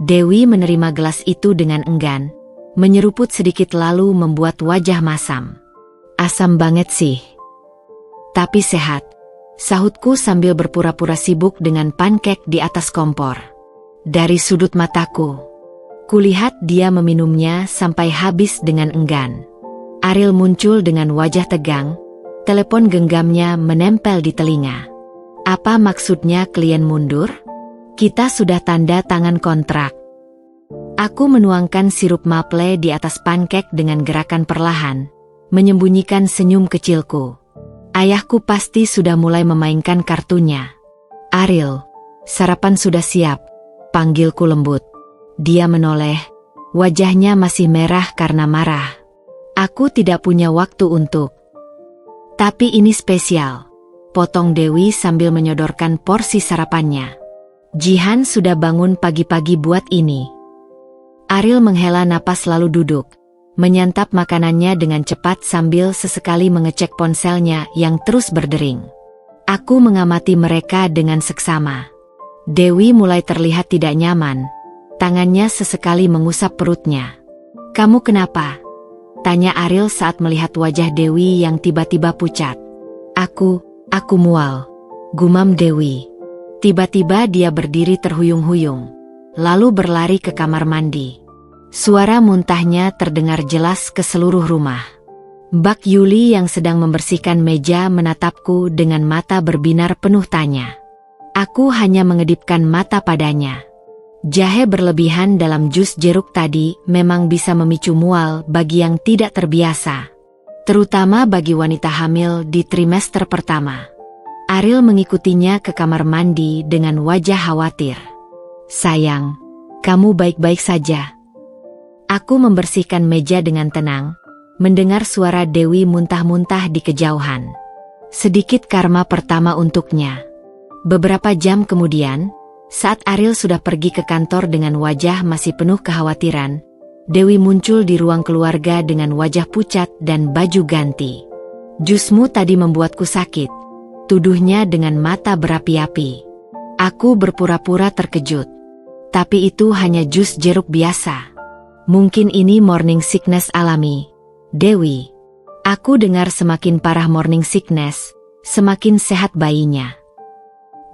Dewi menerima gelas itu dengan enggan, menyeruput sedikit lalu membuat wajah masam. "Asam banget sih. Tapi sehat," sahutku sambil berpura-pura sibuk dengan pankek di atas kompor. Dari sudut mataku, kulihat dia meminumnya sampai habis dengan enggan. Ariel muncul dengan wajah tegang, telepon genggamnya menempel di telinga. "Apa maksudnya klien mundur? Kita sudah tanda tangan kontrak." Aku menuangkan sirup maple di atas pankek dengan gerakan perlahan, menyembunyikan senyum kecilku. Ayahku pasti sudah mulai memainkan kartunya. "Ariel, sarapan sudah siap," panggilku lembut. Dia menoleh, wajahnya masih merah karena marah. Aku tidak punya waktu untuk. Tapi ini spesial, potong Dewi sambil menyodorkan porsi sarapannya. Jihan sudah bangun pagi-pagi buat ini. Ariel menghela napas lalu duduk, menyantap makanannya dengan cepat sambil sesekali mengecek ponselnya yang terus berdering. Aku mengamati mereka dengan seksama. Dewi mulai terlihat tidak nyaman, tangannya sesekali mengusap perutnya. "Kamu kenapa?" tanya Ariel saat melihat wajah Dewi yang tiba-tiba pucat. Aku mual," gumam Dewi. Tiba-tiba dia berdiri terhuyung-huyung, lalu berlari ke kamar mandi. Suara muntahnya terdengar jelas ke seluruh rumah. Mbak Yuli yang sedang membersihkan meja menatapku dengan mata berbinar penuh tanya. Aku hanya mengedipkan mata padanya. Jahe berlebihan dalam jus jeruk tadi memang bisa memicu mual bagi yang tidak terbiasa, terutama bagi wanita hamil di trimester pertama. Ariel mengikutinya ke kamar mandi dengan wajah khawatir. "Sayang, kamu baik-baik saja?" Aku membersihkan meja dengan tenang, mendengar suara Dewi muntah-muntah di kejauhan. Sedikit karma pertama untuknya. Beberapa jam kemudian, saat Ariel sudah pergi ke kantor dengan wajah masih penuh kekhawatiran, Dewi muncul di ruang keluarga dengan wajah pucat dan baju ganti. "Jusmu tadi membuatku sakit," tuduhnya dengan mata berapi-api. Aku berpura-pura terkejut. Tapi itu hanya jus jeruk biasa. Mungkin ini morning sickness alami, Dewi. Aku dengar semakin parah morning sickness, semakin sehat bayinya.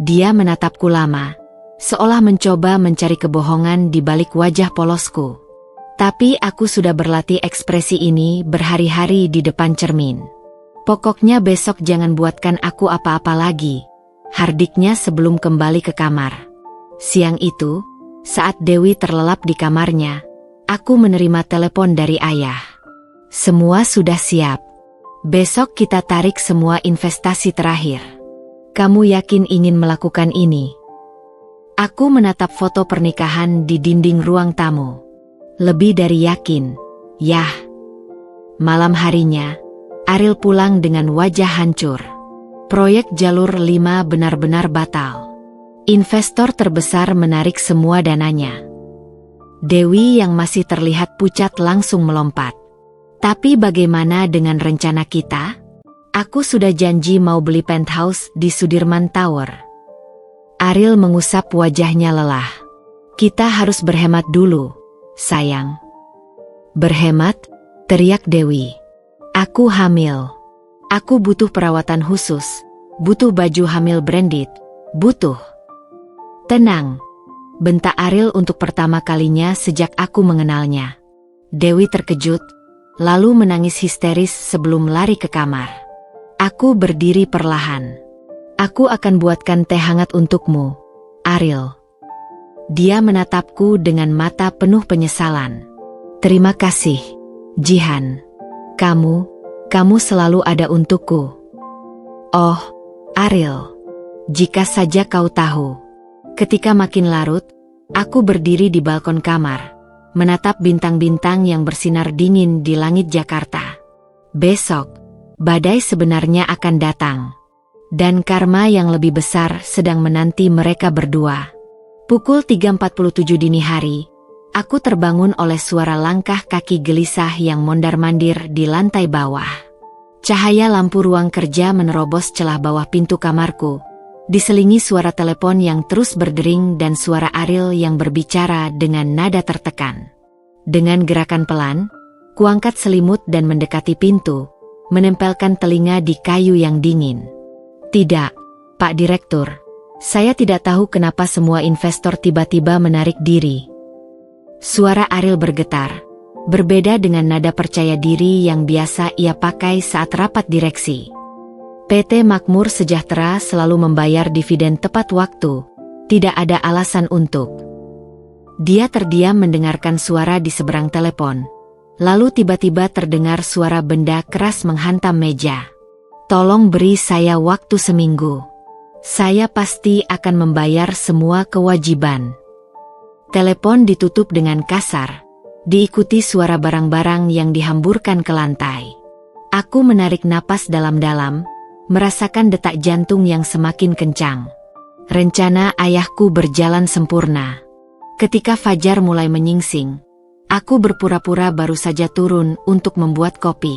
Dia menatapku lama, seolah mencoba mencari kebohongan di balik wajah polosku. Tapi aku sudah berlatih ekspresi ini berhari-hari di depan cermin. "Pokoknya besok jangan buatkan aku apa-apa lagi," hardiknya sebelum kembali ke kamar. Siang itu, saat Dewi terlelap di kamarnya, aku menerima telepon dari ayah. "Semua sudah siap. Besok kita tarik semua investasi terakhir. Kamu yakin ingin melakukan ini?" Aku menatap foto pernikahan di dinding ruang tamu. Lebih dari yakin, yah. Malam harinya, Ariel pulang dengan wajah hancur. Proyek Jalur 5 benar-benar batal. Investor terbesar menarik semua dananya. Dewi yang masih terlihat pucat langsung melompat. "Tapi bagaimana dengan rencana kita? Aku sudah janji mau beli penthouse di Sudirman Tower." Ariel mengusap wajahnya lelah. "Kita harus berhemat dulu, sayang." "Berhemat?" teriak Dewi. "Aku hamil. Aku butuh perawatan khusus, butuh baju hamil branded, butuh." "Tenang," bentak Ariel untuk pertama kalinya sejak aku mengenalnya. Dewi terkejut, lalu menangis histeris sebelum lari ke kamar. Aku berdiri perlahan. "Aku akan buatkan teh hangat untukmu, Ariel." Dia menatapku dengan mata penuh penyesalan. "Terima kasih, Jihan. Kamu selalu ada untukku." "Oh, Ariel, jika saja kau tahu." Ketika makin larut, aku berdiri di balkon kamar, menatap bintang-bintang yang bersinar dingin di langit Jakarta. Besok, badai sebenarnya akan datang. Dan karma yang lebih besar sedang menanti mereka berdua. Pukul 3.47 dini hari, aku terbangun oleh suara langkah kaki gelisah yang mondar-mandir di lantai bawah. Cahaya lampu ruang kerja menerobos celah bawah pintu kamarku, diselingi suara telepon yang terus berdering dan suara Ariel yang berbicara dengan nada tertekan. Dengan gerakan pelan, kuangkat selimut dan mendekati pintu, menempelkan telinga di kayu yang dingin. "Tidak, Pak Direktur. Saya tidak tahu kenapa semua investor tiba-tiba menarik diri." Suara Ariel bergetar, berbeda dengan nada percaya diri yang biasa ia pakai saat rapat direksi. "PT Makmur Sejahtera selalu membayar dividen tepat waktu, tidak ada alasan untuk." Dia terdiam mendengarkan suara di seberang telepon. Lalu tiba-tiba terdengar suara benda keras menghantam meja. "Tolong beri saya waktu seminggu. Saya pasti akan membayar semua kewajiban." Telepon ditutup dengan kasar, diikuti suara barang-barang yang dihamburkan ke lantai. Aku menarik napas dalam-dalam, merasakan detak jantung yang semakin kencang. Rencana ayahku berjalan sempurna. Ketika fajar mulai menyingsing, aku berpura-pura baru saja turun untuk membuat kopi.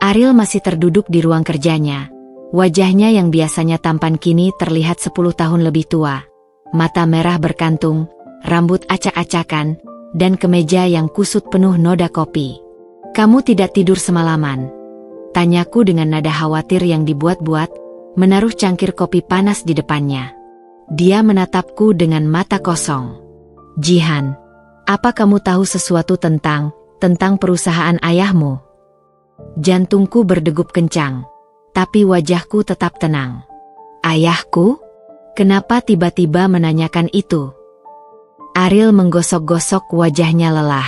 Ariel masih terduduk di ruang kerjanya. Wajahnya yang biasanya tampan kini terlihat 10 tahun lebih tua. Mata merah berkantung, rambut acak-acakan, dan kemeja yang kusut penuh noda kopi. "Kamu tidak tidur semalaman?" tanyaku dengan nada khawatir yang dibuat-buat, menaruh cangkir kopi panas di depannya. Dia menatapku dengan mata kosong. "Jihan, apa kamu tahu sesuatu tentang perusahaan ayahmu?" Jantungku berdegup kencang, tapi wajahku tetap tenang. "Ayahku? Kenapa tiba-tiba menanyakan itu?" Ariel menggosok-gosok wajahnya lelah.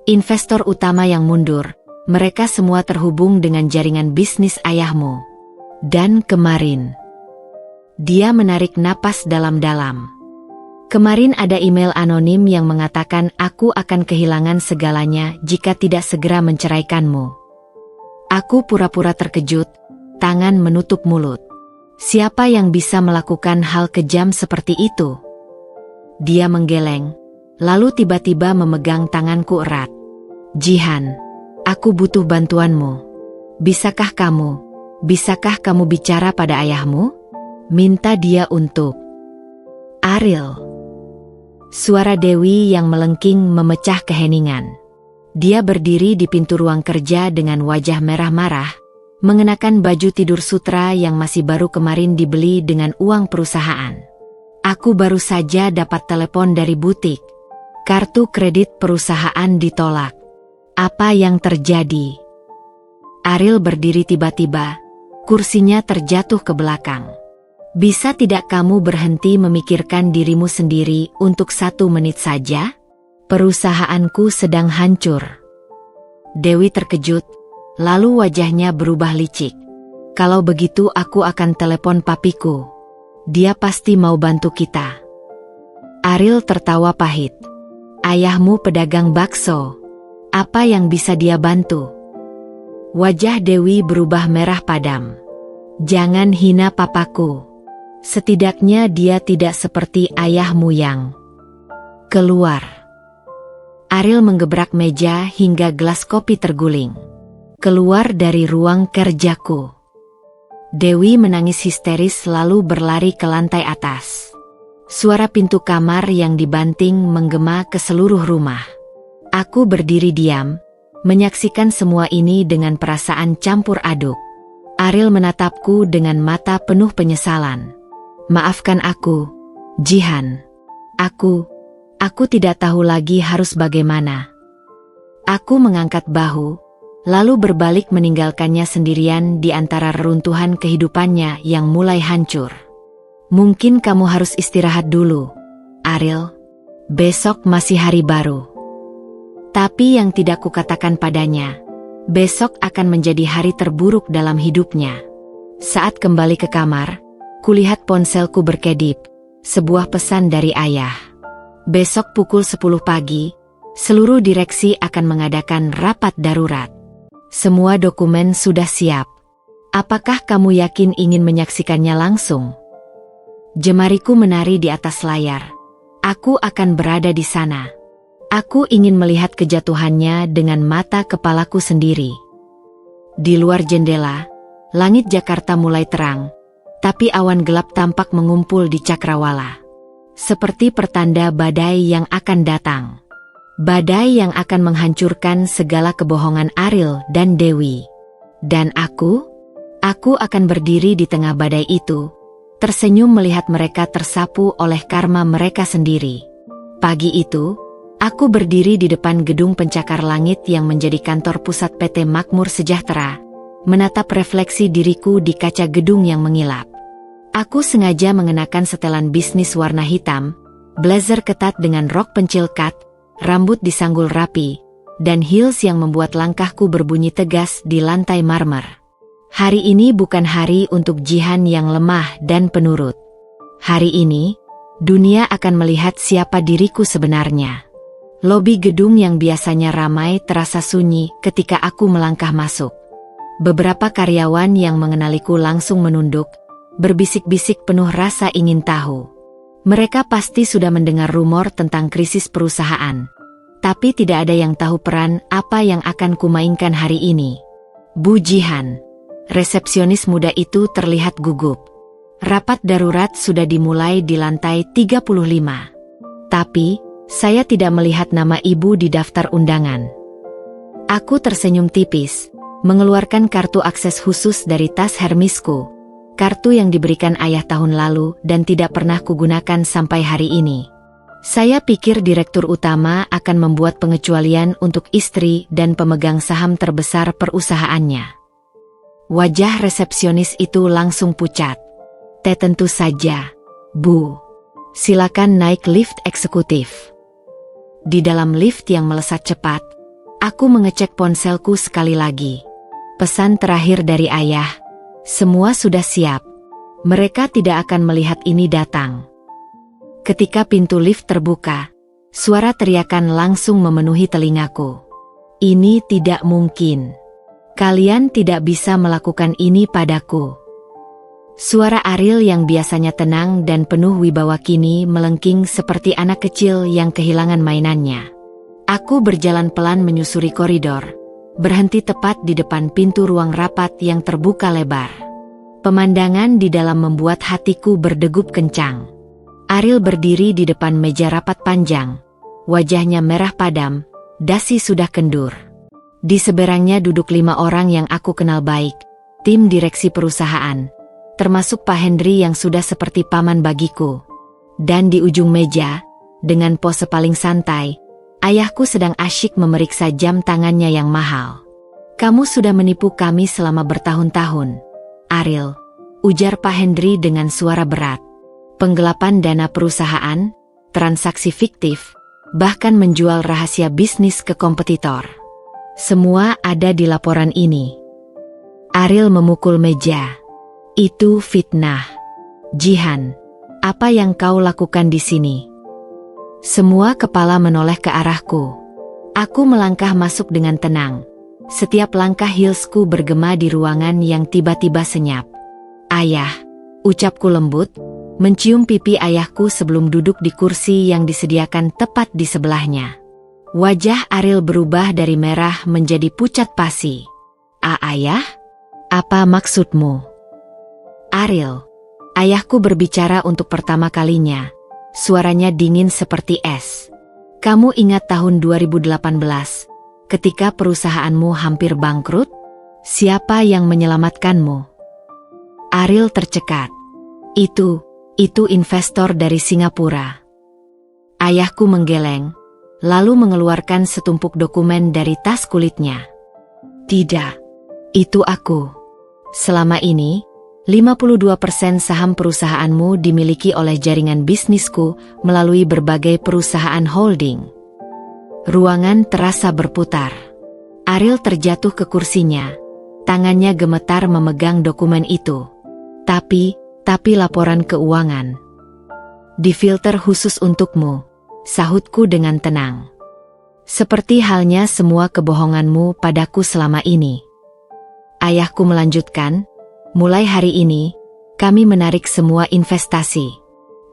"Investor utama yang mundur, mereka semua terhubung dengan jaringan bisnis ayahmu. Dan kemarin..." Dia menarik napas dalam-dalam. "Kemarin ada email anonim yang mengatakan aku akan kehilangan segalanya jika tidak segera menceraikanmu." Aku pura-pura terkejut, tangan menutup mulut. Siapa yang bisa melakukan hal kejam seperti itu? Dia menggeleng, lalu tiba-tiba memegang tanganku erat. "Jihan, aku butuh bantuanmu. Bisakah kamu bicara pada ayahmu?" Minta dia untuk Ariel. Suara Dewi yang melengking memecah keheningan. Dia berdiri di pintu ruang kerja dengan wajah merah marah, mengenakan baju tidur sutra yang masih baru kemarin dibeli dengan uang perusahaan. "Aku baru saja dapat telepon dari butik. Kartu kredit perusahaan ditolak. Apa yang terjadi?" Ariel berdiri tiba-tiba, kursinya terjatuh ke belakang. "Bisa tidak kamu berhenti memikirkan dirimu sendiri untuk 1 menit saja? Perusahaanku sedang hancur." Dewi terkejut, lalu wajahnya berubah licik. "Kalau begitu aku akan telepon papiku. Dia pasti mau bantu kita." Ariel tertawa pahit. "Ayahmu pedagang bakso. Apa yang bisa dia bantu?" Wajah Dewi berubah merah padam. "Jangan hina papaku. Setidaknya dia tidak seperti ayahmu yang..." "Keluar." Ariel menggebrak meja hingga gelas kopi terguling. "Keluar dari ruang kerjaku." Dewi menangis histeris lalu berlari ke lantai atas. Suara pintu kamar yang dibanting menggema ke seluruh rumah. Aku berdiri diam, menyaksikan semua ini dengan perasaan campur aduk. Ariel menatapku dengan mata penuh penyesalan. "Maafkan aku, Jihan. Aku tidak tahu lagi harus bagaimana." Aku mengangkat bahu, lalu berbalik meninggalkannya sendirian di antara reruntuhan kehidupannya yang mulai hancur. "Mungkin kamu harus istirahat dulu, Ariel. Besok masih hari baru." Tapi yang tidak kukatakan padanya, besok akan menjadi hari terburuk dalam hidupnya. Saat kembali ke kamar, kulihat ponselku berkedip, sebuah pesan dari ayah. "Besok pukul 10 pagi, seluruh direksi akan mengadakan rapat darurat. Semua dokumen sudah siap. Apakah kamu yakin ingin menyaksikannya langsung?" Jemariku menari di atas layar. Aku akan berada di sana. Aku ingin melihat kejatuhannya dengan mata kepalaku sendiri. Di luar jendela, langit Jakarta mulai terang, tapi awan gelap tampak mengumpul di cakrawala. Seperti pertanda badai yang akan datang. Badai yang akan menghancurkan segala kebohongan Ariel dan Dewi. Dan aku akan berdiri di tengah badai itu, tersenyum melihat mereka tersapu oleh karma mereka sendiri. Pagi itu, aku berdiri di depan gedung pencakar langit yang menjadi kantor pusat PT Makmur Sejahtera, menatap refleksi diriku di kaca gedung yang mengilap. Aku sengaja mengenakan setelan bisnis warna hitam, blazer ketat dengan rok pencilkat, rambut disanggul rapi, dan heels yang membuat langkahku berbunyi tegas di lantai marmer. Hari ini bukan hari untuk Jihan yang lemah dan penurut. Hari ini, dunia akan melihat siapa diriku sebenarnya. Lobi gedung yang biasanya ramai terasa sunyi ketika aku melangkah masuk. Beberapa karyawan yang mengenaliku langsung menunduk, berbisik-bisik penuh rasa ingin tahu. Mereka pasti sudah mendengar rumor tentang krisis perusahaan. Tapi tidak ada yang tahu peran apa yang akan kumainkan hari ini. Bu Jihan, resepsionis muda itu terlihat gugup. Rapat darurat sudah dimulai di lantai 35. Tapi, saya tidak melihat nama ibu di daftar undangan. Aku tersenyum tipis, mengeluarkan kartu akses khusus dari tas Hermisku. Kartu yang diberikan ayah tahun lalu dan tidak pernah kugunakan sampai hari ini. Saya pikir direktur utama akan membuat pengecualian untuk istri dan pemegang saham terbesar perusahaannya. Wajah resepsionis itu langsung pucat. Tentu saja, Bu. Silakan naik lift eksekutif. Di dalam lift yang melesat cepat, aku mengecek ponselku sekali lagi. Pesan terakhir dari ayah, semua sudah siap. Mereka tidak akan melihat ini datang. Ketika pintu lift terbuka, suara teriakan langsung memenuhi telingaku. Ini tidak mungkin. Kalian tidak bisa melakukan ini padaku. Suara Ariel yang biasanya tenang dan penuh wibawa kini melengking seperti anak kecil yang kehilangan mainannya. Aku berjalan pelan menyusuri koridor, berhenti tepat di depan pintu ruang rapat yang terbuka lebar. Pemandangan di dalam membuat hatiku berdegup kencang. Ariel berdiri di depan meja rapat panjang, wajahnya merah padam, dasi sudah kendur. Di seberangnya duduk 5 orang yang aku kenal baik, tim direksi perusahaan, termasuk Pak Hendri yang sudah seperti paman bagiku. Dan di ujung meja, dengan pose paling santai, ayahku sedang asyik memeriksa jam tangannya yang mahal. Kamu sudah menipu kami selama bertahun-tahun, Ariel, ujar Pak Hendri dengan suara berat. Penggelapan dana perusahaan, transaksi fiktif, bahkan menjual rahasia bisnis ke kompetitor. Semua ada di laporan ini. Ariel memukul meja. Itu fitnah. Jihan, apa yang kau lakukan di sini? Semua kepala menoleh ke arahku. Aku melangkah masuk dengan tenang. Setiap langkah heelsku bergema di ruangan yang tiba-tiba senyap. Ayah, ucapku lembut, mencium pipi ayahku sebelum duduk di kursi yang disediakan tepat di sebelahnya. Wajah Ariel berubah dari merah menjadi pucat pasi. Ayah? Apa maksudmu? Ariel, ayahku berbicara untuk pertama kalinya. Suaranya dingin seperti es. Kamu ingat tahun 2018, ketika perusahaanmu hampir bangkrut? Siapa yang menyelamatkanmu? Ariel tercekat. Itu investor dari Singapura. Ayahku menggeleng, lalu mengeluarkan setumpuk dokumen dari tas kulitnya. Tidak, itu aku. Selama ini, 52% saham perusahaanmu dimiliki oleh jaringan bisnisku melalui berbagai perusahaan holding. Ruangan terasa berputar. Ariel terjatuh ke kursinya. Tangannya gemetar memegang dokumen itu. Tapi laporan keuangan. Difilter khusus untukmu, sahutku dengan tenang. Seperti halnya semua kebohonganmu padaku selama ini. Ayahku melanjutkan, mulai hari ini, kami menarik semua investasi.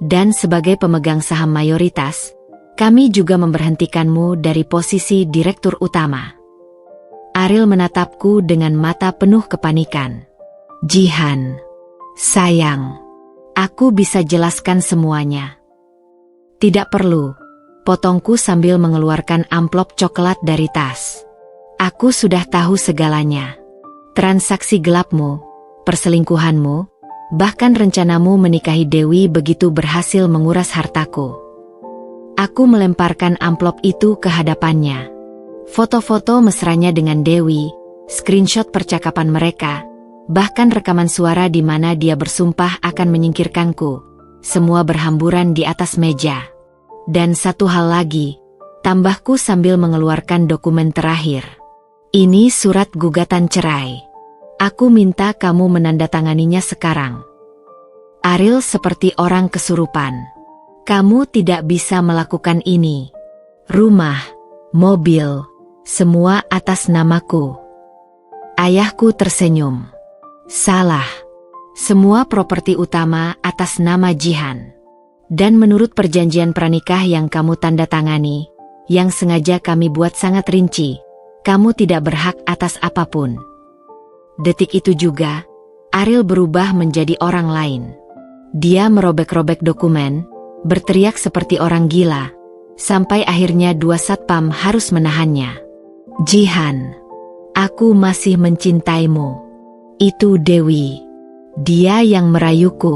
Dan sebagai pemegang saham mayoritas, kami juga memberhentikanmu dari posisi direktur utama. Ariel menatapku dengan mata penuh kepanikan. Jihan, sayang, aku bisa jelaskan semuanya. Tidak perlu, potongku sambil mengeluarkan amplop coklat dari tas. Aku sudah tahu segalanya. Transaksi gelapmu, perselingkuhanmu, bahkan rencanamu menikahi Dewi begitu berhasil menguras hartaku. Aku melemparkan amplop itu ke hadapannya. Foto-foto mesranya dengan Dewi, screenshot percakapan mereka, bahkan rekaman suara di mana dia bersumpah akan menyingkirkanku. Semua berhamburan di atas meja. Dan satu hal lagi, tambahku sambil mengeluarkan dokumen terakhir. Ini surat gugatan cerai. Aku minta kamu menandatanganinya sekarang. Ariel seperti orang kesurupan. Kamu tidak bisa melakukan ini. rumah, mobil, semua atas namaku. Ayahku tersenyum. Salah. Semua properti utama atas nama Jihan. Dan menurut perjanjian pranikah yang kamu tanda tangani, yang sengaja kami buat sangat rinci, kamu tidak berhak atas apapun. Detik itu juga, Ariel berubah menjadi orang lain. Dia merobek-robek dokumen, berteriak seperti orang gila, sampai akhirnya 2 satpam harus menahannya. Jihan, aku masih mencintaimu. Itu Dewi. Dia yang merayuku.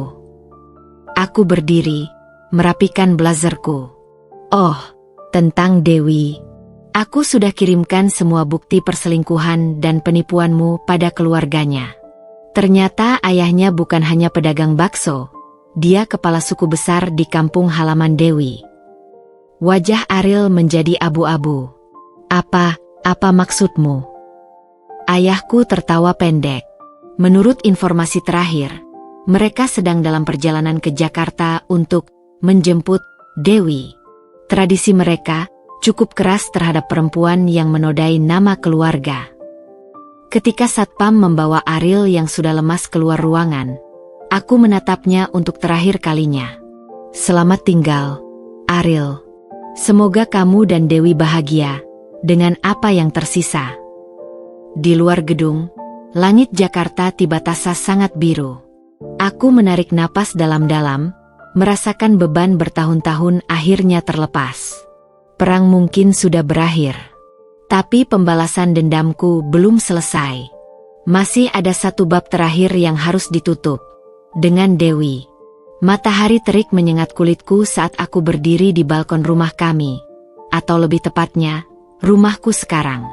Aku berdiri, merapikan blazerku. Oh, tentang Dewi. Aku sudah kirimkan semua bukti perselingkuhan dan penipuanmu pada keluarganya. Ternyata ayahnya bukan hanya pedagang bakso, dia kepala suku besar di kampung halaman Dewi. Wajah Ariel menjadi abu-abu. Apa maksudmu? Ayahku tertawa pendek. Menurut informasi terakhir, mereka sedang dalam perjalanan ke Jakarta untuk menjemput Dewi. Tradisi mereka cukup keras terhadap perempuan yang menodai nama keluarga. Ketika satpam membawa Ariel yang sudah lemas keluar ruangan, aku menatapnya untuk terakhir kalinya. Selamat tinggal, Ariel. Semoga kamu dan Dewi bahagia dengan apa yang tersisa. Di luar gedung, langit Jakarta tiba-tiba sangat biru. Aku menarik napas dalam-dalam, merasakan beban bertahun-tahun akhirnya terlepas. Perang mungkin sudah berakhir. Tapi pembalasan dendamku belum selesai. Masih ada satu bab terakhir yang harus ditutup. Dengan Dewi. Matahari terik menyengat kulitku saat aku berdiri di balkon rumah kami. Atau lebih tepatnya, rumahku sekarang.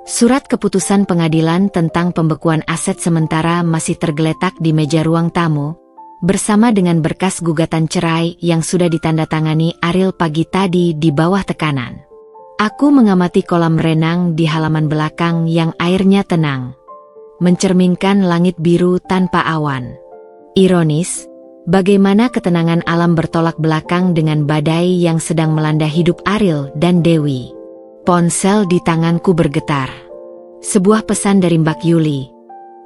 Surat keputusan pengadilan tentang pembekuan aset sementara masih tergeletak di meja ruang tamu, bersama dengan berkas gugatan cerai yang sudah ditandatangani Ariel pagi tadi di bawah tekanan. Aku mengamati kolam renang di halaman belakang yang airnya tenang, mencerminkan langit biru tanpa awan. Ironis, bagaimana ketenangan alam bertolak belakang dengan badai yang sedang melanda hidup Ariel dan Dewi. Ponsel di tanganku bergetar. Sebuah pesan dari Mbak Yuli.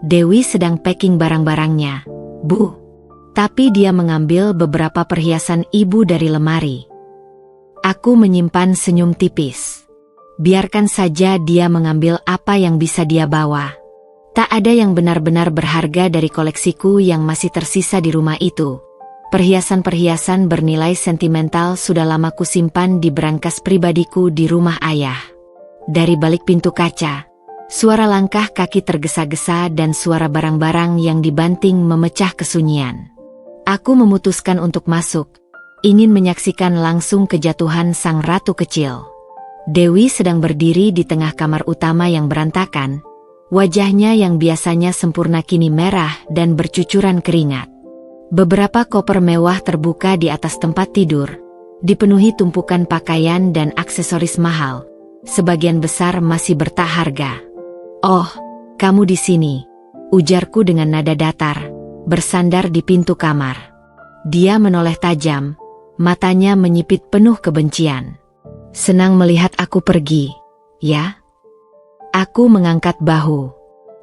Dewi sedang packing barang-barangnya, Bu. Tapi dia mengambil beberapa perhiasan ibu dari lemari. Aku menyimpan senyum tipis. Biarkan saja dia mengambil apa yang bisa dia bawa. Tak ada yang benar-benar berharga dari koleksiku yang masih tersisa di rumah itu. Perhiasan-perhiasan bernilai sentimental sudah lama kusimpan di brankas pribadiku di rumah ayah. Dari balik pintu kaca, suara langkah kaki tergesa-gesa dan suara barang-barang yang dibanting memecah kesunyian. Aku memutuskan untuk masuk, ingin menyaksikan langsung kejatuhan sang ratu kecil. Dewi sedang berdiri di tengah kamar utama yang berantakan, wajahnya yang biasanya sempurna kini merah dan bercucuran keringat. Beberapa koper mewah terbuka di atas tempat tidur, dipenuhi tumpukan pakaian dan aksesoris mahal. Sebagian besar masih bertak harga. Oh, kamu di sini, ujarku dengan nada datar, bersandar di pintu kamar. Dia menoleh tajam, matanya menyipit penuh kebencian. Senang melihat aku pergi, ya? Aku mengangkat bahu.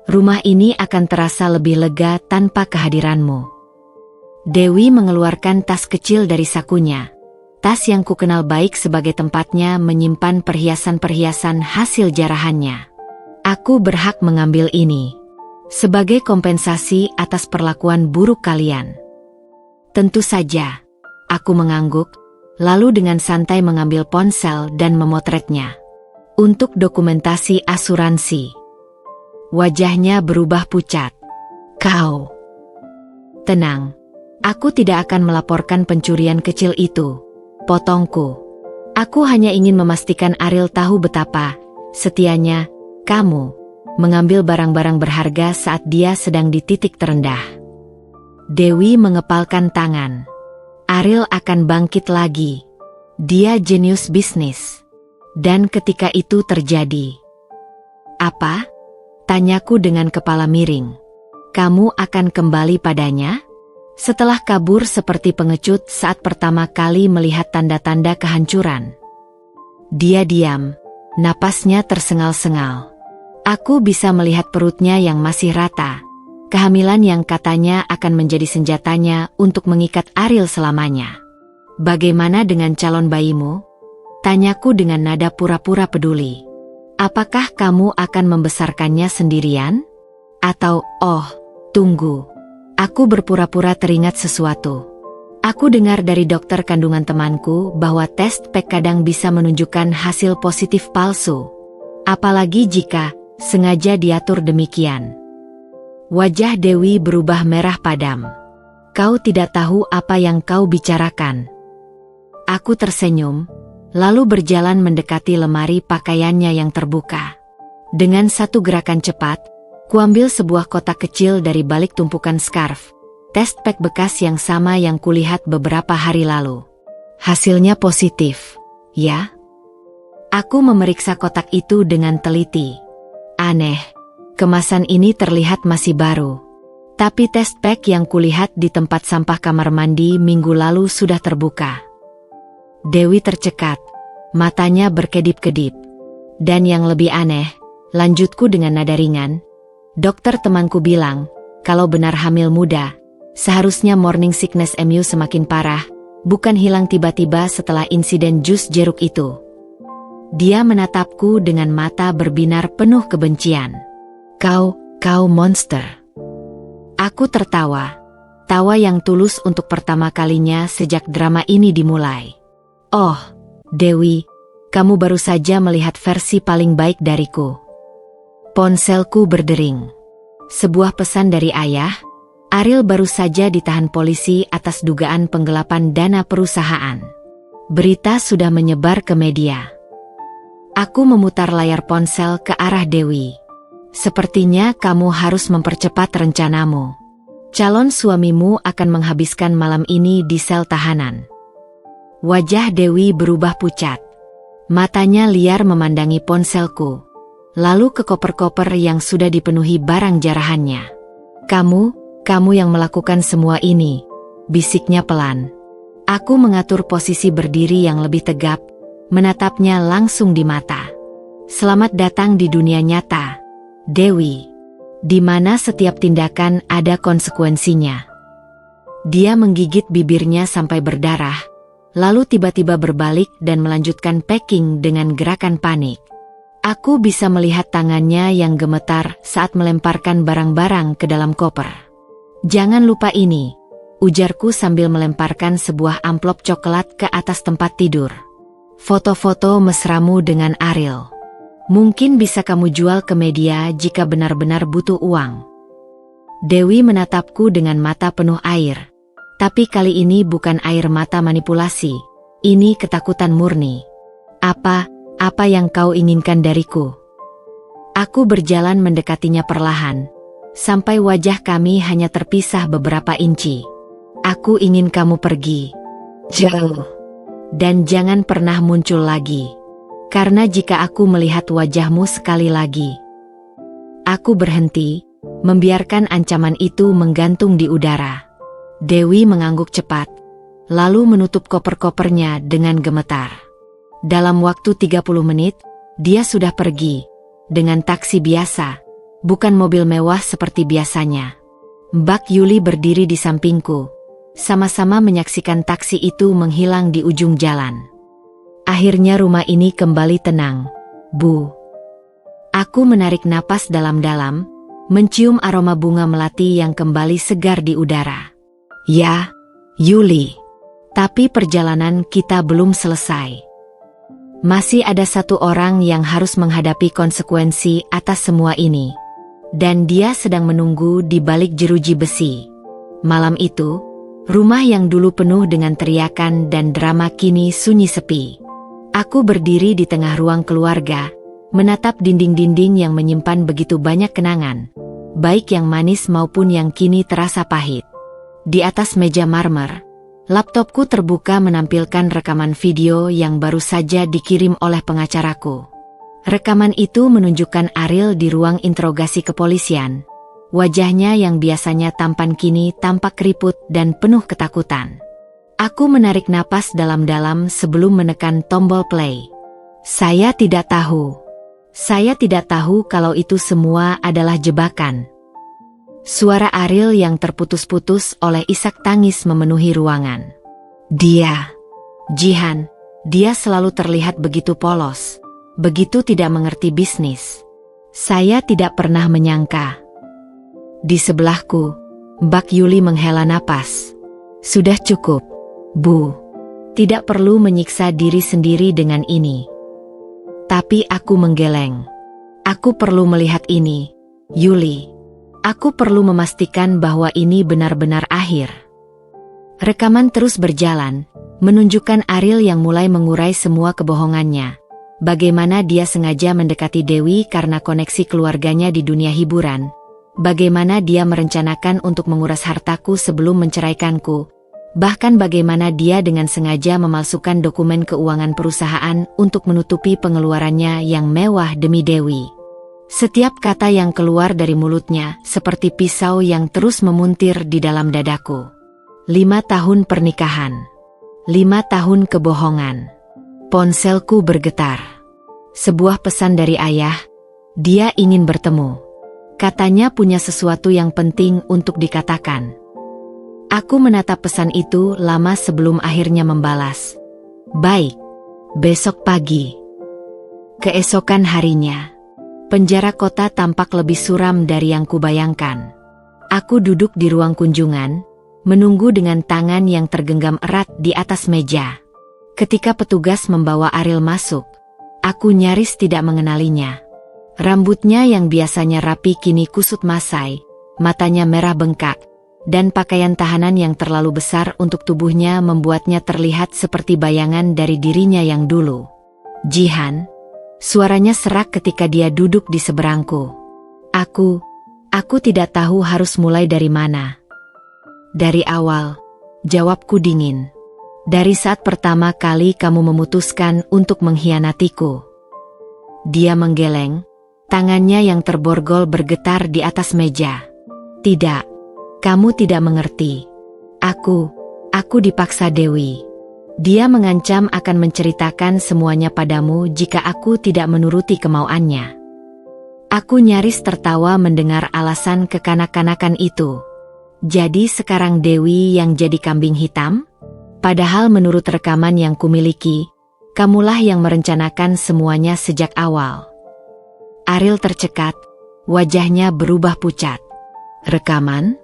Rumah ini akan terasa lebih lega tanpa kehadiranmu. Dewi mengeluarkan tas kecil dari sakunya. Tas yang kukenal baik sebagai tempatnya menyimpan perhiasan-perhiasan hasil jarahannya. Aku berhak mengambil ini. Sebagai kompensasi atas perlakuan buruk kalian. Tentu saja. Aku mengangguk, lalu dengan santai mengambil ponsel dan memotretnya. Untuk dokumentasi asuransi. Wajahnya berubah pucat. Kau. Tenang. Aku tidak akan melaporkan pencurian kecil itu, potongku. Aku hanya ingin memastikan Ariel tahu betapa setianya kamu mengambil barang-barang berharga saat dia sedang di titik terendah. Dewi mengepalkan tangan. Ariel akan bangkit lagi. Dia jenius bisnis. Dan ketika itu terjadi. Apa? Tanyaku dengan kepala miring. Kamu akan kembali padanya? Setelah kabur seperti pengecut saat pertama kali melihat tanda-tanda kehancuran. Dia diam, napasnya tersengal-sengal. Aku bisa melihat perutnya yang masih rata, kehamilan yang katanya akan menjadi senjatanya untuk mengikat Ariel selamanya. Bagaimana dengan calon bayimu? Tanyaku dengan nada pura-pura peduli. Apakah kamu akan membesarkannya sendirian? Atau, tunggu. Aku berpura-pura teringat sesuatu. Aku dengar dari dokter kandungan temanku bahwa tes PEG kadang bisa menunjukkan hasil positif palsu. Apalagi jika sengaja diatur demikian. Wajah Dewi berubah merah padam. Kau tidak tahu apa yang kau bicarakan. Aku tersenyum, lalu berjalan mendekati lemari pakaiannya yang terbuka. Dengan satu gerakan cepat, kuambil sebuah kotak kecil dari balik tumpukan scarf. Tes PEG bekas yang sama yang kulihat beberapa hari lalu. Hasilnya positif, ya? Aku memeriksa kotak itu dengan teliti. Aneh, kemasan ini terlihat masih baru. Tapi tes PEG yang kulihat di tempat sampah kamar mandi minggu lalu sudah terbuka. Dewi tercekat, matanya berkedip-kedip. Dan yang lebih aneh, lanjutku dengan nada ringan, dokter temanku bilang, kalau benar hamil muda, seharusnya morning sickness MU semakin parah, bukan hilang tiba-tiba setelah insiden jus jeruk itu. Dia menatapku dengan mata berbinar penuh kebencian. Kau monster. Aku tertawa. Tawa yang tulus untuk pertama kalinya sejak drama ini dimulai. Oh, Dewi, kamu baru saja melihat versi paling baik dariku. Ponselku berdering. Sebuah pesan dari ayah. Ariel baru saja ditahan polisi atas dugaan penggelapan dana perusahaan. Berita sudah menyebar ke media. Aku memutar layar ponsel ke arah Dewi. Sepertinya kamu harus mempercepat rencanamu. Calon suamimu akan menghabiskan malam ini di sel tahanan. Wajah Dewi berubah pucat. Matanya liar memandangi ponselku. Lalu ke koper-koper yang sudah dipenuhi barang jarahannya. Kamu yang melakukan semua ini, bisiknya pelan. Aku mengatur posisi berdiri yang lebih tegap, menatapnya langsung di mata. Selamat datang di dunia nyata, Dewi, di mana setiap tindakan ada konsekuensinya. Dia menggigit bibirnya sampai berdarah, lalu tiba-tiba berbalik dan melanjutkan packing dengan gerakan panik. Aku bisa melihat tangannya yang gemetar saat melemparkan barang-barang ke dalam koper. Jangan lupa ini, ujarku sambil melemparkan sebuah amplop coklat ke atas tempat tidur. Foto-foto mesramu dengan Ariel. Mungkin bisa kamu jual ke media jika benar-benar butuh uang. Dewi menatapku dengan mata penuh air. Tapi kali ini bukan air mata manipulasi. Ini ketakutan murni. Apa yang kau inginkan dariku? Aku berjalan mendekatinya perlahan. Sampai wajah kami hanya terpisah beberapa inci. Aku ingin kamu pergi. Jauh. Dan jangan pernah muncul lagi. Karena jika aku melihat wajahmu sekali lagi. Aku berhenti, membiarkan ancaman itu menggantung di udara. Dewi mengangguk cepat, lalu menutup koper-kopernya dengan gemetar. Dalam waktu 30 menit, dia sudah pergi. Dengan taksi biasa. Bukan mobil mewah seperti biasanya. Mbak Yuli berdiri di sampingku. Sama-sama menyaksikan taksi itu menghilang di ujung jalan. Akhirnya rumah ini kembali tenang, Bu. Aku menarik napas dalam-dalam, mencium aroma bunga melati yang kembali segar di udara. Ya, Yuli. Tapi perjalanan kita belum selesai. Masih ada satu orang yang harus menghadapi konsekuensi atas semua ini. Dan dia sedang menunggu di balik jeruji besi. Malam itu, rumah yang dulu penuh dengan teriakan dan drama kini sunyi sepi. Aku berdiri di tengah ruang keluarga, menatap dinding-dinding yang menyimpan begitu banyak kenangan, baik yang manis maupun yang kini terasa pahit. Di atas meja marmer, laptopku terbuka menampilkan rekaman video yang baru saja dikirim oleh pengacaraku. Rekaman itu menunjukkan Ariel di ruang interogasi kepolisian. Wajahnya yang biasanya tampan kini tampak keriput dan penuh ketakutan. Aku menarik napas dalam-dalam sebelum menekan tombol play. Saya tidak tahu. Saya tidak tahu kalau itu semua adalah jebakan. Suara Ariel yang terputus-putus oleh isak tangis memenuhi ruangan. Jihan, dia selalu terlihat begitu polos, begitu tidak mengerti bisnis. Saya tidak pernah menyangka. Di sebelahku, Mbak Yuli menghela napas. Sudah cukup, Bu. Tidak perlu menyiksa diri sendiri dengan ini. Tapi aku menggeleng. Aku perlu melihat ini, Yuli. Aku perlu memastikan bahwa ini benar-benar akhir. Rekaman terus berjalan, menunjukkan Ariel yang mulai mengurai semua kebohongannya. Bagaimana dia sengaja mendekati Dewi karena koneksi keluarganya di dunia hiburan. Bagaimana dia merencanakan untuk menguras hartaku sebelum menceraikanku. Bahkan bagaimana dia dengan sengaja memalsukan dokumen keuangan perusahaan untuk menutupi pengeluarannya yang mewah demi Dewi. Setiap kata yang keluar dari mulutnya seperti pisau yang terus memuntir di dalam dadaku. 5 tahun pernikahan. 5 tahun kebohongan. Ponselku bergetar. Sebuah pesan dari ayah. Dia ingin bertemu. Katanya punya sesuatu yang penting untuk dikatakan. Aku menatap pesan itu lama sebelum akhirnya membalas. Baik. Besok pagi. Keesokan harinya. Penjara kota tampak lebih suram dari yang kubayangkan. Aku duduk di ruang kunjungan, menunggu dengan tangan yang tergenggam erat di atas meja. Ketika petugas membawa Ariel masuk, aku nyaris tidak mengenalinya. Rambutnya yang biasanya rapi kini kusut masai, matanya merah bengkak, dan pakaian tahanan yang terlalu besar untuk tubuhnya membuatnya terlihat seperti bayangan dari dirinya yang dulu. Jihan, suaranya serak ketika dia duduk di seberangku. Aku tidak tahu harus mulai dari mana. Dari awal, jawabku dingin. Dari saat pertama kali kamu memutuskan untuk mengkhianatiku. Dia menggeleng, tangannya yang terborgol bergetar di atas meja. Tidak, kamu tidak mengerti. Aku dipaksa Dewi. Dia mengancam akan menceritakan semuanya padamu jika aku tidak menuruti kemauannya. Aku nyaris tertawa mendengar alasan kekanak-kanakan itu. Jadi sekarang Dewi yang jadi kambing hitam? Padahal menurut rekaman yang kumiliki, kamulah yang merencanakan semuanya sejak awal. Ariel tercekat, wajahnya berubah pucat. Rekaman?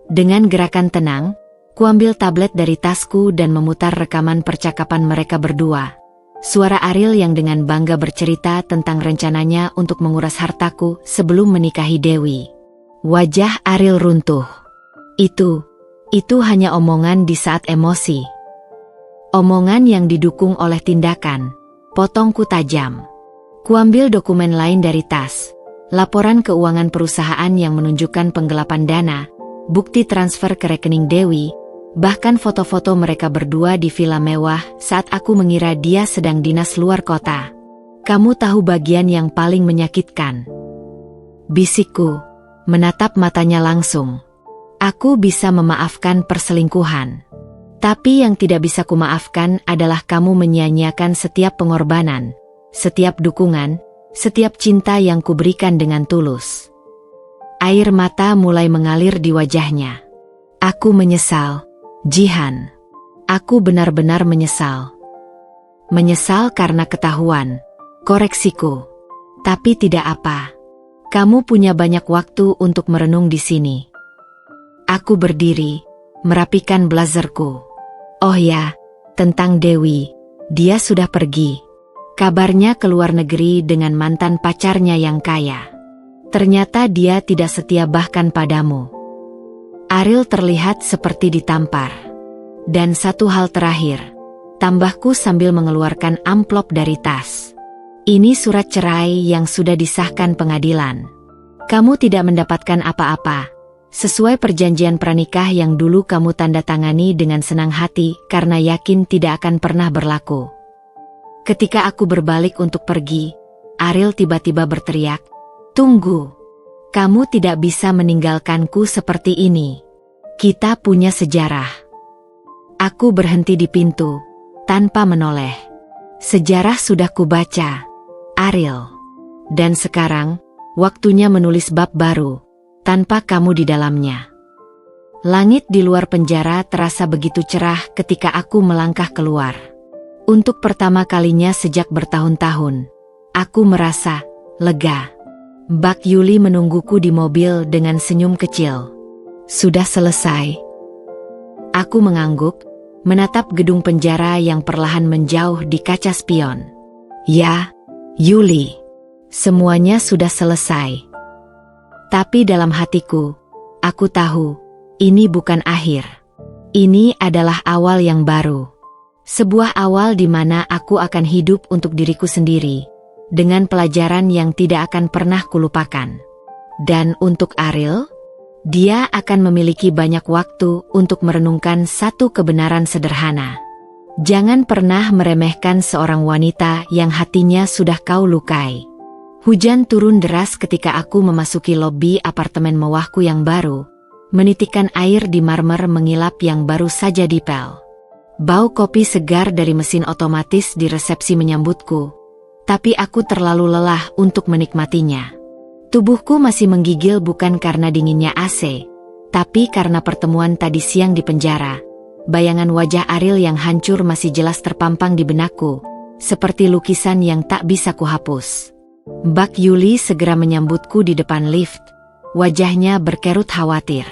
Dengan gerakan tenang, kuambil tablet dari tasku dan memutar rekaman percakapan mereka berdua. Suara Ariel yang dengan bangga bercerita tentang rencananya untuk menguras hartaku sebelum menikahi Dewi. Wajah Ariel runtuh. Itu hanya omongan di saat emosi. Omongan yang didukung oleh tindakan. Potongku tajam. Kuambil dokumen lain dari tas. Laporan keuangan perusahaan yang menunjukkan penggelapan dana, bukti transfer ke rekening Dewi, bahkan foto-foto mereka berdua di villa mewah saat aku mengira dia sedang dinas luar kota. Kamu tahu bagian yang paling menyakitkan? Bisikku, menatap matanya langsung. Aku bisa memaafkan perselingkuhan. Tapi yang tidak bisa kumaafkan adalah kamu menyia-nyiakan setiap pengorbanan, setiap dukungan, setiap cinta yang kuberikan dengan tulus. Air mata mulai mengalir di wajahnya. Aku menyesal, Jihan. Aku benar-benar menyesal. Menyesal karena ketahuan, koreksiku. Tapi tidak apa. Kamu punya banyak waktu untuk merenung di sini. Aku berdiri, merapikan blazerku. Oh ya, tentang Dewi, dia sudah pergi. Kabarnya ke luar negeri dengan mantan pacarnya yang kaya. Ternyata dia tidak setia bahkan padamu. Ariel terlihat seperti ditampar. Dan satu hal terakhir, tambahku sambil mengeluarkan amplop dari tas. Ini surat cerai yang sudah disahkan pengadilan. Kamu tidak mendapatkan apa-apa. Sesuai perjanjian pranikah yang dulu kamu tanda tangani dengan senang hati karena yakin tidak akan pernah berlaku. Ketika aku berbalik untuk pergi, Ariel tiba-tiba berteriak, "Tunggu! Kamu tidak bisa meninggalkanku seperti ini. Kita punya sejarah." Aku berhenti di pintu, tanpa menoleh. Sejarah sudah kubaca, Ariel. Dan sekarang, waktunya menulis bab baru, tanpa kamu di dalamnya. Langit di luar penjara terasa begitu cerah ketika aku melangkah keluar. Untuk pertama kalinya sejak bertahun-tahun, aku merasa lega. Mbak Yuli menungguku di mobil dengan senyum kecil. Sudah selesai. Aku mengangguk, menatap gedung penjara yang perlahan menjauh di kaca spion. Ya, Yuli, semuanya sudah selesai. Tapi dalam hatiku, aku tahu, ini bukan akhir. Ini adalah awal yang baru. Sebuah awal di mana aku akan hidup untuk diriku sendiri, dengan pelajaran yang tidak akan pernah kulupakan. Dan untuk Ariel, dia akan memiliki banyak waktu untuk merenungkan satu kebenaran sederhana. Jangan pernah meremehkan seorang wanita yang hatinya sudah kau lukai. Hujan turun deras ketika aku memasuki lobi apartemen mewahku yang baru, menitikan air di marmer mengilap yang baru saja dipel. Bau kopi segar dari mesin otomatis di resepsi menyambutku, tapi aku terlalu lelah untuk menikmatinya. Tubuhku masih menggigil bukan karena dinginnya AC, tapi karena pertemuan tadi siang di penjara. Bayangan wajah Ariel yang hancur masih jelas terpampang di benakku, seperti lukisan yang tak bisa kuhapus. Mbak Yuli segera menyambutku di depan lift, wajahnya berkerut khawatir.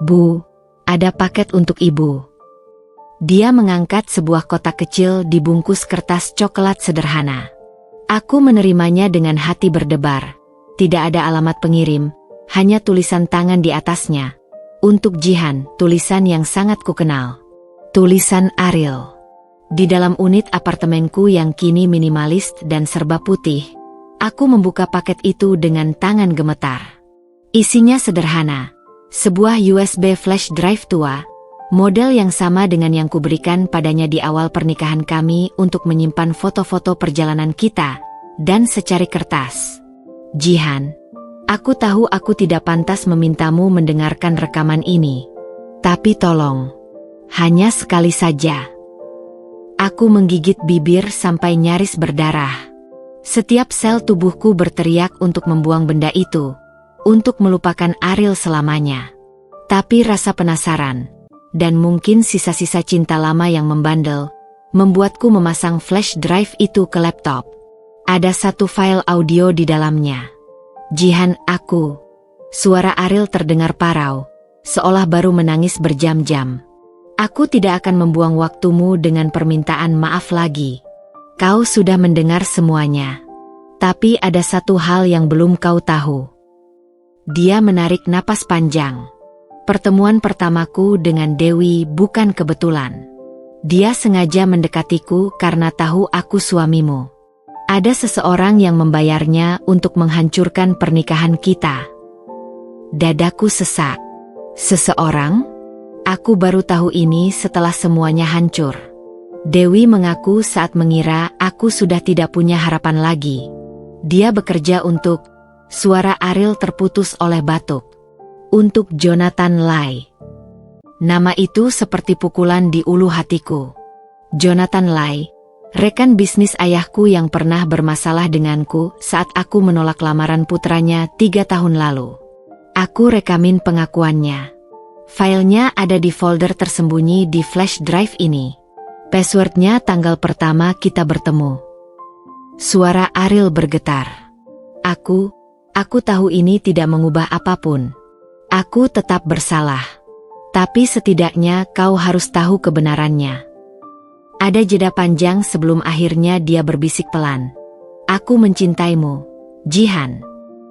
Bu, ada paket untuk ibu. Dia mengangkat sebuah kotak kecil dibungkus kertas coklat sederhana. Aku menerimanya dengan hati berdebar. Tidak ada alamat pengirim, hanya tulisan tangan di atasnya. Untuk Jihan, tulisan yang sangat kukenal. Tulisan Ariel. Di dalam unit apartemenku yang kini minimalis dan serba putih, aku membuka paket itu dengan tangan gemetar. Isinya sederhana, sebuah USB flash drive tua, model yang sama dengan yang kuberikan padanya di awal pernikahan kami untuk menyimpan foto-foto perjalanan kita, dan secari kertas. Jihan, aku tahu aku tidak pantas memintamu mendengarkan rekaman ini. Tapi tolong, hanya sekali saja. Aku menggigit bibir sampai nyaris berdarah. Setiap sel tubuhku berteriak untuk membuang benda itu, untuk melupakan Ariel selamanya. Tapi rasa penasaran, dan mungkin sisa-sisa cinta lama yang membandel, membuatku memasang flash drive itu ke laptop. Ada satu file audio di dalamnya. Jihan, aku. Suara Ariel terdengar parau, seolah baru menangis berjam-jam. Aku tidak akan membuang waktumu dengan permintaan maaf lagi. Kau sudah mendengar semuanya. Tapi ada satu hal yang belum kau tahu. Dia menarik napas panjang. Pertemuan pertamaku dengan Dewi bukan kebetulan. Dia sengaja mendekatiku karena tahu aku suamimu. Ada seseorang yang membayarnya untuk menghancurkan pernikahan kita. Dadaku sesak. Seseorang? Aku baru tahu ini setelah semuanya hancur. Dewi mengaku saat mengira aku sudah tidak punya harapan lagi. Dia bekerja untuk... Suara Ariel terputus oleh batuk. Untuk Jonathan Lai. Nama itu seperti pukulan di ulu hatiku. Jonathan Lai, rekan bisnis ayahku yang pernah bermasalah denganku saat aku menolak lamaran putranya 3 tahun lalu. Aku rekamin pengakuannya. Filenya ada di folder tersembunyi di flash drive ini. Passwordnya tanggal pertama kita bertemu. Suara Ariel bergetar. Aku tahu ini tidak mengubah apapun. Aku tetap bersalah. Tapi setidaknya kau harus tahu kebenarannya. Ada jeda panjang sebelum akhirnya dia berbisik pelan. Aku mencintaimu, Jihan.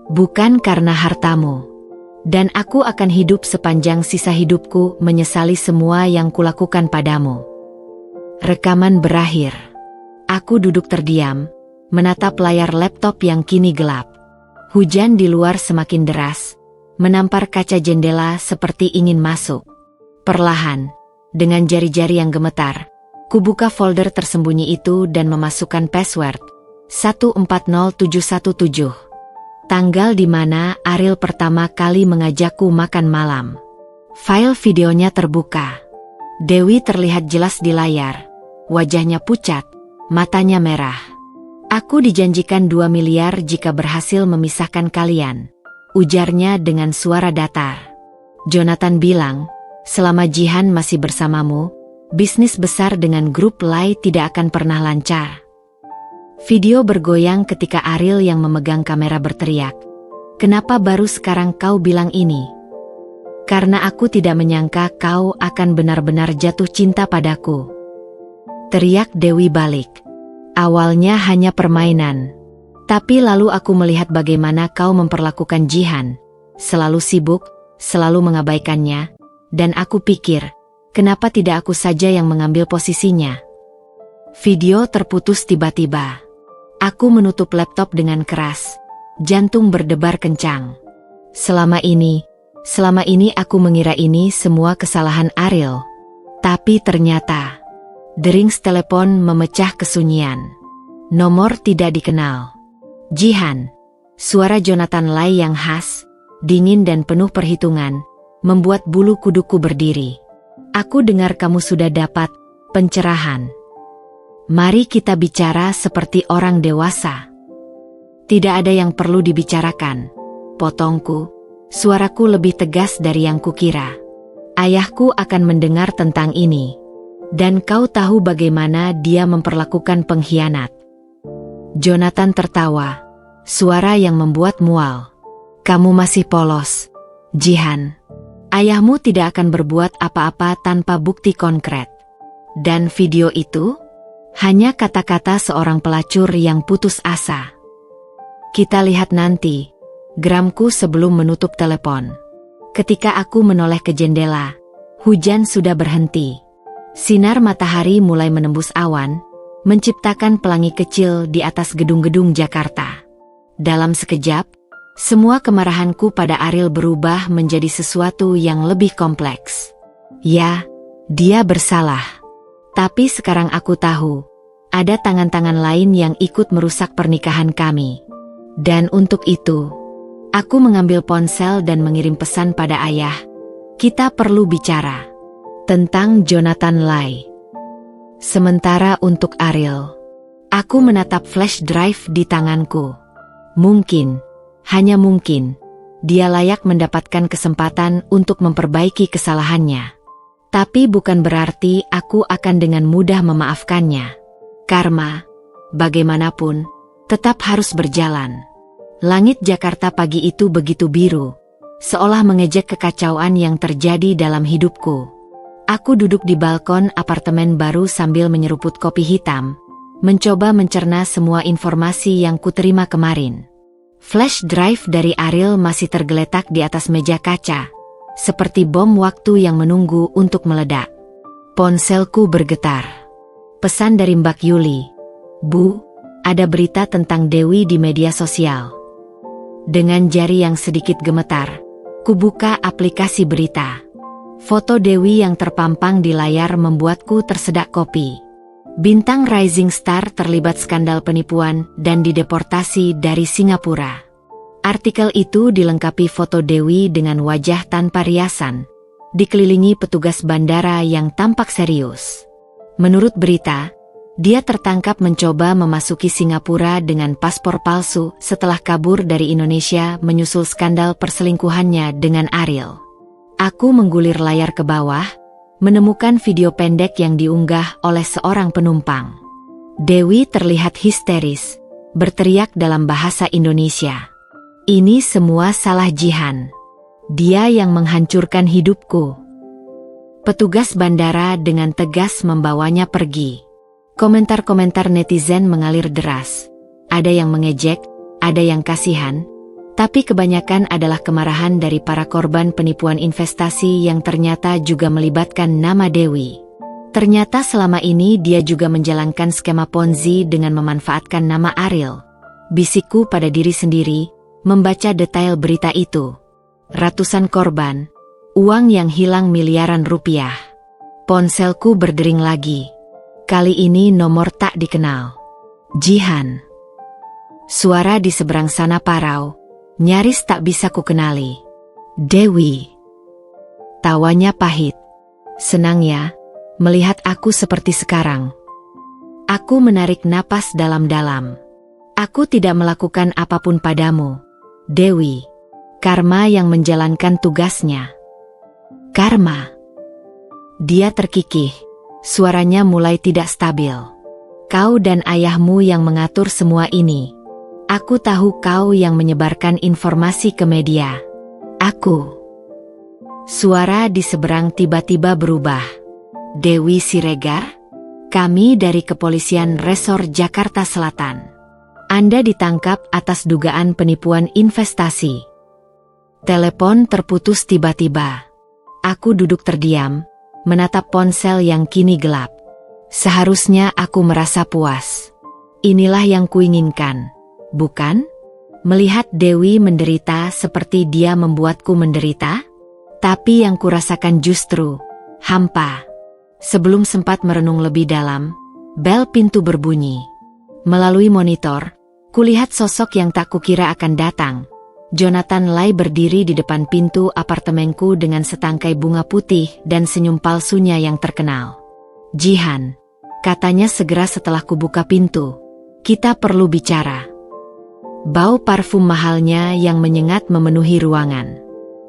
Bukan karena hartamu. Dan aku akan hidup sepanjang sisa hidupku menyesali semua yang kulakukan padamu. Rekaman berakhir. Aku duduk terdiam, menatap layar laptop yang kini gelap. Hujan di luar semakin deras, menampar kaca jendela seperti ingin masuk. Perlahan, dengan jari-jari yang gemetar, kubuka folder tersembunyi itu dan memasukkan password 140717. Tanggal di mana Ariel pertama kali mengajakku makan malam. File videonya terbuka. Dewi terlihat jelas di layar. Wajahnya pucat, matanya merah. Aku dijanjikan 2 miliar jika berhasil memisahkan kalian, ujarnya dengan suara datar. Jonathan bilang, selama Jihan masih bersamamu, bisnis besar dengan grup Lai tidak akan pernah lancar. Video bergoyang ketika Ariel yang memegang kamera berteriak, "Kenapa baru sekarang kau bilang ini?" "Karena aku tidak menyangka kau akan benar-benar jatuh cinta padaku," teriak Dewi balik. "Awalnya hanya permainan. Tapi lalu aku melihat bagaimana kau memperlakukan Jihan. Selalu sibuk, selalu mengabaikannya. Dan aku pikir, kenapa tidak aku saja yang mengambil posisinya?" Video terputus tiba-tiba. Aku menutup laptop dengan keras. Jantung berdebar kencang. Selama ini aku mengira ini semua kesalahan Ariel. Tapi ternyata... Dering telepon memecah kesunyian. Nomor tidak dikenal. "Jihan." Suara Jonathan Lai yang khas, dingin dan penuh perhitungan, membuat bulu kuduku berdiri. "Aku dengar kamu sudah dapat pencerahan. Mari kita bicara seperti orang dewasa." "Tidak ada yang perlu dibicarakan," potongku. Suaraku lebih tegas dari yang kukira. "Ayahku akan mendengar tentang ini. Dan kau tahu bagaimana dia memperlakukan pengkhianat." Jonathan tertawa, suara yang membuat mual. "Kamu masih polos, Jihan. Ayahmu tidak akan berbuat apa-apa tanpa bukti konkret. Dan video itu hanya kata-kata seorang pelacur yang putus asa." "Kita lihat nanti," geramku sebelum menutup telepon. Ketika aku menoleh ke jendela, hujan sudah berhenti. Sinar matahari mulai menembus awan, menciptakan pelangi kecil di atas gedung-gedung Jakarta. Dalam sekejap, semua kemarahanku pada Ariel berubah menjadi sesuatu yang lebih kompleks. Ya, dia bersalah. Tapi sekarang aku tahu, ada tangan-tangan lain yang ikut merusak pernikahan kami. Dan untuk itu, aku mengambil ponsel dan mengirim pesan pada ayah. Kita perlu bicara tentang Jonathan Lai. Sementara untuk Ariel, aku menatap flash drive di tanganku. Mungkin, hanya mungkin, dia layak mendapatkan kesempatan untuk memperbaiki kesalahannya. Tapi bukan berarti aku akan dengan mudah memaafkannya. Karma, bagaimanapun, tetap harus berjalan. Langit Jakarta pagi itu begitu biru, seolah mengejek kekacauan yang terjadi dalam hidupku. Aku duduk di balkon apartemen baru sambil menyeruput kopi hitam, mencoba mencerna semua informasi yang kuterima kemarin. Flash drive dari Ariel masih tergeletak di atas meja kaca, seperti bom waktu yang menunggu untuk meledak. Ponselku bergetar. Pesan dari Mbak Yuli. "Bu, ada berita tentang Dewi di media sosial." Dengan jari yang sedikit gemetar, kubuka aplikasi berita. Foto Dewi yang terpampang di layar membuatku tersedak kopi. Bintang rising star terlibat skandal penipuan dan dideportasi dari Singapura. Artikel itu dilengkapi foto Dewi dengan wajah tanpa riasan, dikelilingi petugas bandara yang tampak serius. Menurut berita, dia tertangkap mencoba memasuki Singapura dengan paspor palsu setelah kabur dari Indonesia menyusul skandal perselingkuhannya dengan Ariel. Aku menggulir layar ke bawah, menemukan video pendek yang diunggah oleh seorang penumpang. Dewi terlihat histeris, berteriak dalam bahasa Indonesia. "Ini semua salah Jihan. Dia yang menghancurkan hidupku." Petugas bandara dengan tegas membawanya pergi. Komentar-komentar netizen mengalir deras. Ada yang mengejek, ada yang kasihan, tapi kebanyakan adalah kemarahan dari para korban penipuan investasi yang ternyata juga melibatkan nama Dewi. Ternyata selama ini dia juga menjalankan skema Ponzi dengan memanfaatkan nama Ariel. Bisikku pada diri sendiri, membaca detail berita itu. Ratusan korban, uang yang hilang miliaran rupiah. Ponselku berdering lagi. Kali ini nomor tak dikenal. Jihan. Suara di seberang sana parau. Nyaris tak bisa kukenali. "Dewi." Tawanya pahit. "Senang ya, melihat aku seperti sekarang." Aku menarik napas dalam-dalam. Aku tidak melakukan apapun padamu, Dewi. Karma yang menjalankan tugasnya. Karma. Dia terkikih. Suaranya mulai tidak stabil. Kau dan ayahmu yang mengatur semua ini. Aku tahu kau yang menyebarkan informasi ke media. Aku. Suara di seberang tiba-tiba berubah. Dewi Siregar? Kami dari Kepolisian Resor Jakarta Selatan. Anda ditangkap atas dugaan penipuan investasi. Telepon terputus tiba-tiba. Aku duduk terdiam, menatap ponsel yang kini gelap. Seharusnya aku merasa puas. Inilah yang kuinginkan, bukan? Melihat Dewi menderita seperti dia membuatku menderita? Tapi yang kurasakan justru hampa. Sebelum sempat merenung lebih dalam, bel pintu berbunyi. Melalui monitor, kulihat sosok yang tak kukira akan datang. Jonathan Lai berdiri di depan pintu apartemenku dengan setangkai bunga putih dan senyum palsunya yang terkenal. Jihan, katanya segera setelah kubuka pintu. Kita perlu bicara. Bau parfum mahalnya yang menyengat memenuhi ruangan.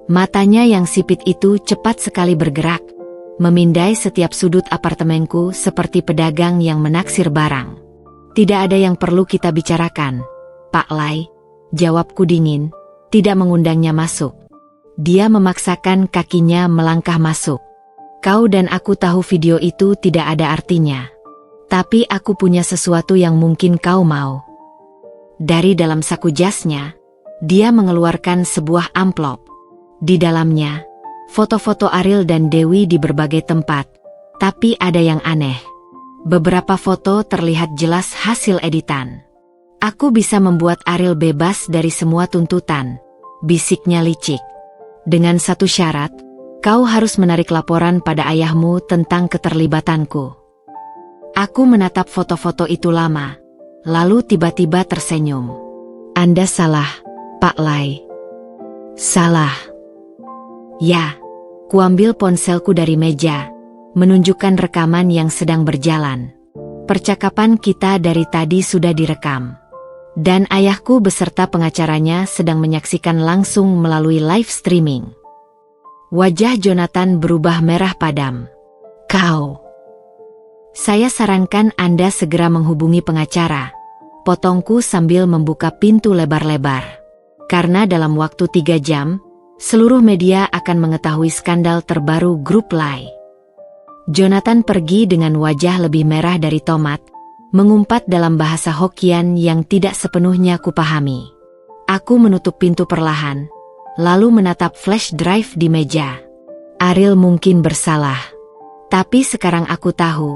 Matanya yang sipit itu cepat sekali bergerak, memindai setiap sudut apartemenku seperti pedagang yang menaksir barang. Tidak ada yang perlu kita bicarakan, Pak Lai, jawabku dingin. Tidak mengundangnya masuk. Dia memaksakan kakinya melangkah masuk. Kau dan aku tahu video itu tidak ada artinya. Tapi aku punya sesuatu yang mungkin kau mau. Dari dalam saku jasnya, dia mengeluarkan sebuah amplop. Di dalamnya, foto-foto Ariel dan Dewi di berbagai tempat. Tapi ada yang aneh. Beberapa foto terlihat jelas hasil editan. Aku bisa membuat Ariel bebas dari semua tuntutan, bisiknya licik. Dengan satu syarat, kau harus menarik laporan pada ayahmu tentang keterlibatanku. Aku menatap foto-foto itu lama, lalu tiba-tiba tersenyum. Anda salah, Pak Lai. Salah. Ya, kuambil ponselku dari meja, menunjukkan rekaman yang sedang berjalan. Percakapan kita dari tadi sudah direkam. Dan ayahku beserta pengacaranya sedang menyaksikan langsung melalui live streaming. Wajah Jonathan berubah merah padam. Kau. Saya sarankan Anda segera menghubungi pengacara. Potongku sambil membuka pintu lebar-lebar. Karena dalam waktu 3 jam, seluruh media akan mengetahui skandal terbaru grup Lai. Jonathan pergi dengan wajah lebih merah dari tomat, mengumpat dalam bahasa Hokkien yang tidak sepenuhnya kupahami. Aku menutup pintu perlahan, lalu menatap flash drive di meja. Ariel mungkin bersalah. Tapi sekarang aku tahu,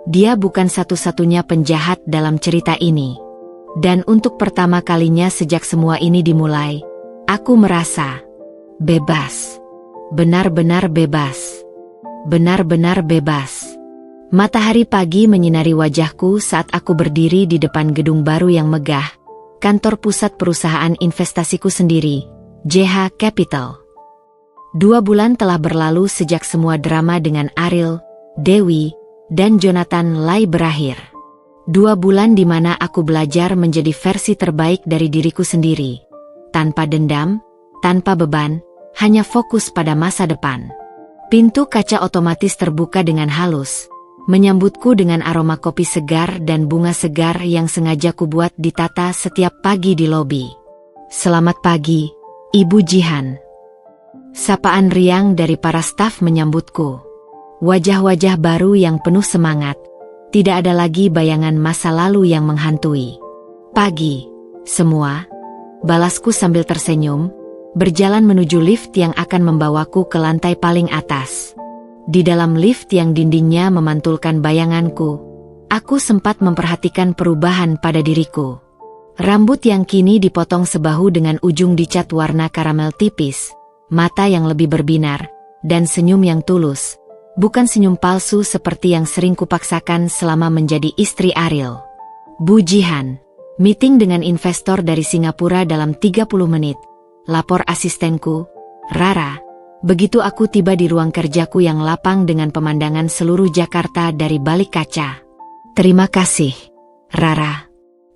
dia bukan satu-satunya penjahat dalam cerita ini. Dan untuk pertama kalinya sejak semua ini dimulai, aku merasa bebas. Benar-benar bebas. Benar-benar bebas. Matahari pagi menyinari wajahku saat aku berdiri di depan gedung baru yang megah, kantor pusat perusahaan investasiku sendiri, JH Capital. 2 bulan telah berlalu sejak semua drama dengan Ariel, Dewi, dan Jonathan Lai berakhir. 2 bulan di mana aku belajar menjadi versi terbaik dari diriku sendiri. Tanpa dendam, tanpa beban, hanya fokus pada masa depan. Pintu kaca otomatis terbuka dengan halus, menyambutku dengan aroma kopi segar dan bunga segar yang sengaja kubuat ditata setiap pagi di lobi. Selamat pagi, Ibu Jihan. Sapaan riang dari para staf menyambutku. Wajah-wajah baru yang penuh semangat. Tidak ada lagi bayangan masa lalu yang menghantui. Pagi, semua. Balasku sambil tersenyum, berjalan menuju lift yang akan membawaku ke lantai paling atas. Di dalam lift yang dindingnya memantulkan bayanganku, aku sempat memperhatikan perubahan pada diriku. Rambut yang kini dipotong sebahu dengan ujung dicat warna karamel tipis, mata yang lebih berbinar, dan senyum yang tulus. Bukan senyum palsu seperti yang sering kupaksakan selama menjadi istri Ariel. Bu Jihan, meeting dengan investor dari Singapura dalam 30 menit. Lapor asistenku, Rara. Begitu aku tiba di ruang kerjaku yang lapang dengan pemandangan seluruh Jakarta dari balik kaca. Terima kasih, Rara.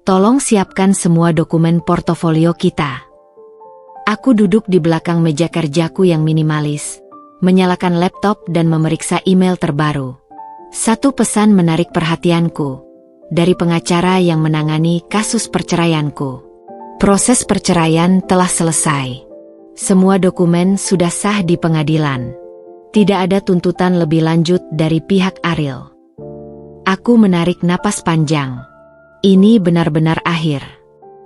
Tolong siapkan semua dokumen portofolio kita. Aku duduk di belakang meja kerjaku yang minimalis, menyalakan laptop dan memeriksa email terbaru. Satu pesan menarik perhatianku, dari pengacara yang menangani kasus perceraianku. Proses perceraian telah selesai. Semua dokumen sudah sah di pengadilan. Tidak ada tuntutan lebih lanjut dari pihak Ariel. Aku menarik napas panjang. Ini benar-benar akhir.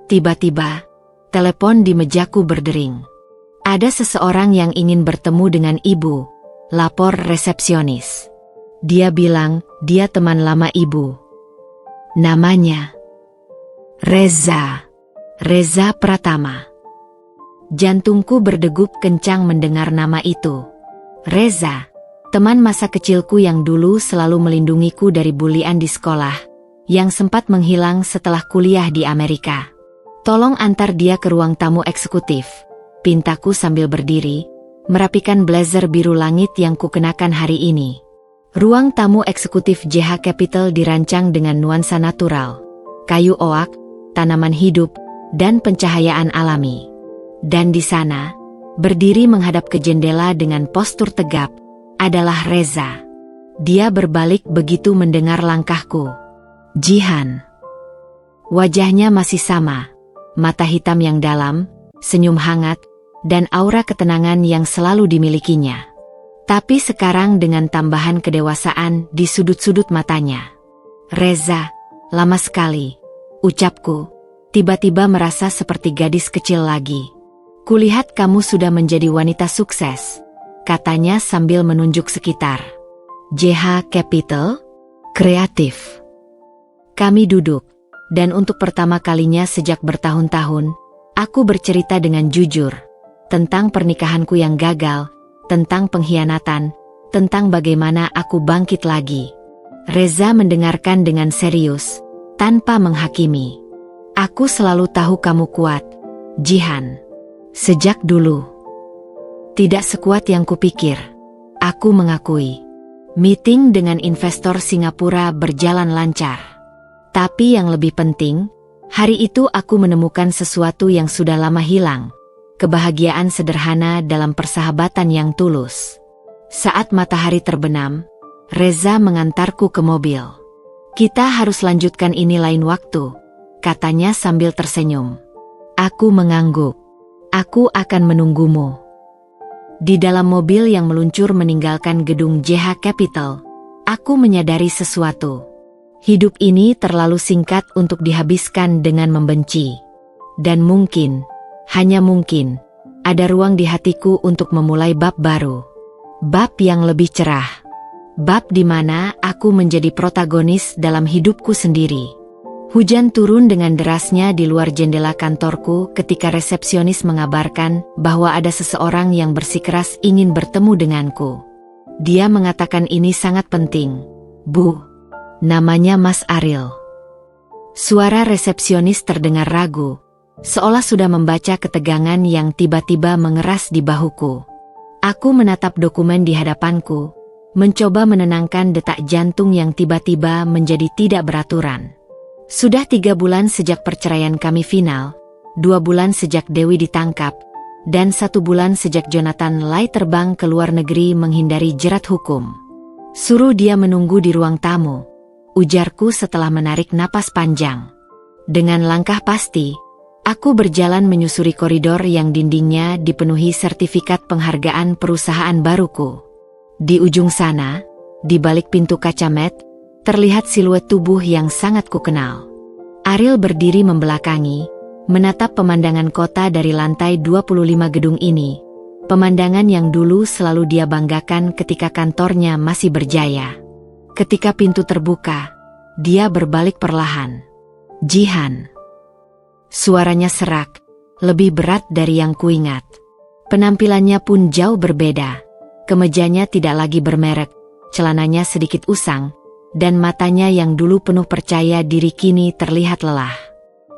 Tiba-tiba, telepon di mejaku berdering. Ada seseorang yang ingin bertemu dengan ibu, lapor resepsionis. Dia bilang dia teman lama ibu. Namanya Reza Pratama. Jantungku berdegup kencang mendengar nama itu. Reza, teman masa kecilku yang dulu selalu melindungiku dari bulian di sekolah, yang sempat menghilang setelah kuliah di Amerika. Tolong antar dia ke ruang tamu eksekutif, pintaku sambil berdiri, merapikan blazer biru langit yang kukenakan hari ini. Ruang tamu eksekutif JH Capital dirancang dengan nuansa natural, kayu oak, tanaman hidup, dan pencahayaan alami. Dan di sana, berdiri menghadap ke jendela dengan postur tegap, adalah Reza. Dia berbalik begitu mendengar langkahku. Jihan. Wajahnya masih sama, mata hitam yang dalam, senyum hangat, dan aura ketenangan yang selalu dimilikinya. Tapi sekarang dengan tambahan kedewasaan di sudut-sudut matanya. Reza, lama sekali, ucapku, tiba-tiba merasa seperti gadis kecil lagi. Kulihat kamu sudah menjadi wanita sukses, katanya sambil menunjuk sekitar. JH Capital? Kreatif. Kami duduk, dan untuk pertama kalinya sejak bertahun-tahun, aku bercerita dengan jujur, tentang pernikahanku yang gagal, tentang pengkhianatan, tentang bagaimana aku bangkit lagi. Reza mendengarkan dengan serius, tanpa menghakimi. Aku selalu tahu kamu kuat, Jihan. Sejak dulu. Tidak sekuat yang kupikir, aku mengakui. Meeting dengan investor Singapura berjalan lancar. Tapi yang lebih penting, hari itu aku menemukan sesuatu yang sudah lama hilang. Kebahagiaan sederhana dalam persahabatan yang tulus. Saat matahari terbenam, Reza mengantarku ke mobil. Kita harus lanjutkan ini lain waktu, katanya sambil tersenyum. Aku mengangguk. Aku akan menunggumu. Di dalam mobil yang meluncur meninggalkan gedung JH Capital, aku menyadari sesuatu. Hidup ini terlalu singkat untuk dihabiskan dengan membenci. Dan mungkin, hanya mungkin, ada ruang di hatiku untuk memulai bab baru. Bab yang lebih cerah. Bab di mana aku menjadi protagonis dalam hidupku sendiri. Hujan turun dengan derasnya di luar jendela kantorku ketika resepsionis mengabarkan bahwa ada seseorang yang bersikeras ingin bertemu denganku. Dia mengatakan ini sangat penting. Bu. Namanya Mas Ariel. Suara resepsionis terdengar ragu, seolah sudah membaca ketegangan yang tiba-tiba mengeras di bahuku. Aku menatap dokumen di hadapanku, mencoba menenangkan detak jantung yang tiba-tiba menjadi tidak beraturan. Sudah 3 bulan sejak perceraian kami final, 2 bulan sejak Dewi ditangkap, dan 1 bulan sejak Jonathan Lai terbang ke luar negeri menghindari jerat hukum. Suruh dia menunggu di ruang tamu, ujarku setelah menarik napas panjang. Dengan langkah pasti, aku berjalan menyusuri koridor yang dindingnya dipenuhi sertifikat penghargaan perusahaan baruku. Di ujung sana, di balik pintu kaca matte, terlihat siluet tubuh yang sangat kukenal. Ariel berdiri membelakangi, menatap pemandangan kota dari lantai 25 gedung ini, pemandangan yang dulu selalu dia banggakan ketika kantornya masih berjaya. Ketika pintu terbuka, dia berbalik perlahan. Jihan. Suaranya serak, lebih berat dari yang kuingat. Penampilannya pun jauh berbeda. Kemejanya tidak lagi bermerek, celananya sedikit usang, dan matanya yang dulu penuh percaya diri kini terlihat lelah.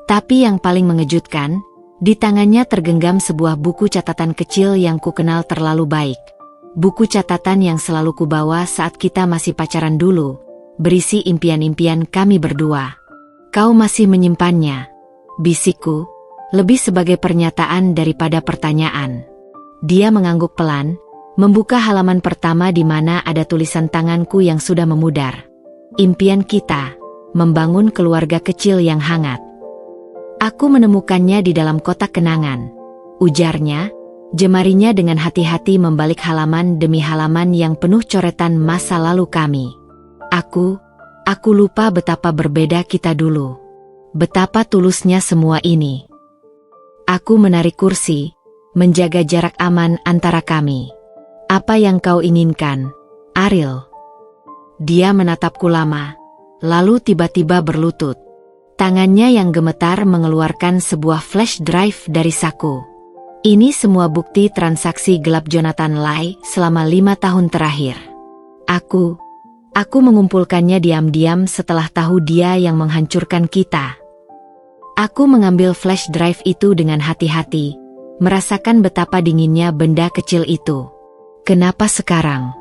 Tapi yang paling mengejutkan, di tangannya tergenggam sebuah buku catatan kecil yang kukenal terlalu baik. Buku catatan yang selalu kubawa saat kita masih pacaran dulu, berisi impian-impian kami berdua. Kau masih menyimpannya, bisikku, lebih sebagai pernyataan daripada pertanyaan. Dia mengangguk pelan, membuka halaman pertama di mana ada tulisan tanganku yang sudah memudar. Impian kita, membangun keluarga kecil yang hangat. Aku menemukannya di dalam kotak kenangan, ujarnya, jemarinya dengan hati-hati membalik halaman demi halaman yang penuh coretan masa lalu kami. Aku lupa betapa berbeda kita dulu. Betapa tulusnya semua ini. Aku menarik kursi, menjaga jarak aman antara kami. Apa yang kau inginkan, Ariel? Dia menatapku lama, lalu tiba-tiba berlutut. Tangannya yang gemetar mengeluarkan sebuah flash drive dari saku. Ini semua bukti transaksi gelap Jonathan Lai selama 5 tahun terakhir. Aku mengumpulkannya diam-diam setelah tahu dia yang menghancurkan kita. Aku mengambil flash drive itu dengan hati-hati, merasakan betapa dinginnya benda kecil itu. Kenapa sekarang?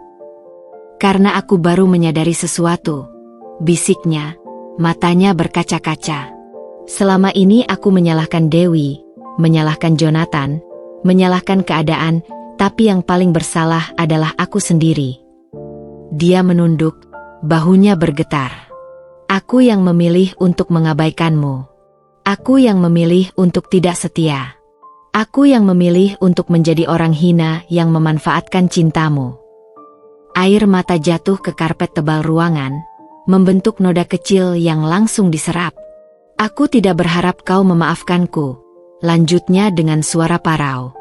Karena aku baru menyadari sesuatu, bisiknya, matanya berkaca-kaca. Selama ini aku menyalahkan Dewi, menyalahkan Jonathan, menyalahkan keadaan, tapi yang paling bersalah adalah aku sendiri. Dia menunduk, bahunya bergetar. Aku yang memilih untuk mengabaikanmu. Aku yang memilih untuk tidak setia. Aku yang memilih untuk menjadi orang hina yang memanfaatkan cintamu. Air mata jatuh ke karpet tebal ruangan, membentuk noda kecil yang langsung diserap. Aku tidak berharap kau memaafkanku, lanjutnya dengan suara parau.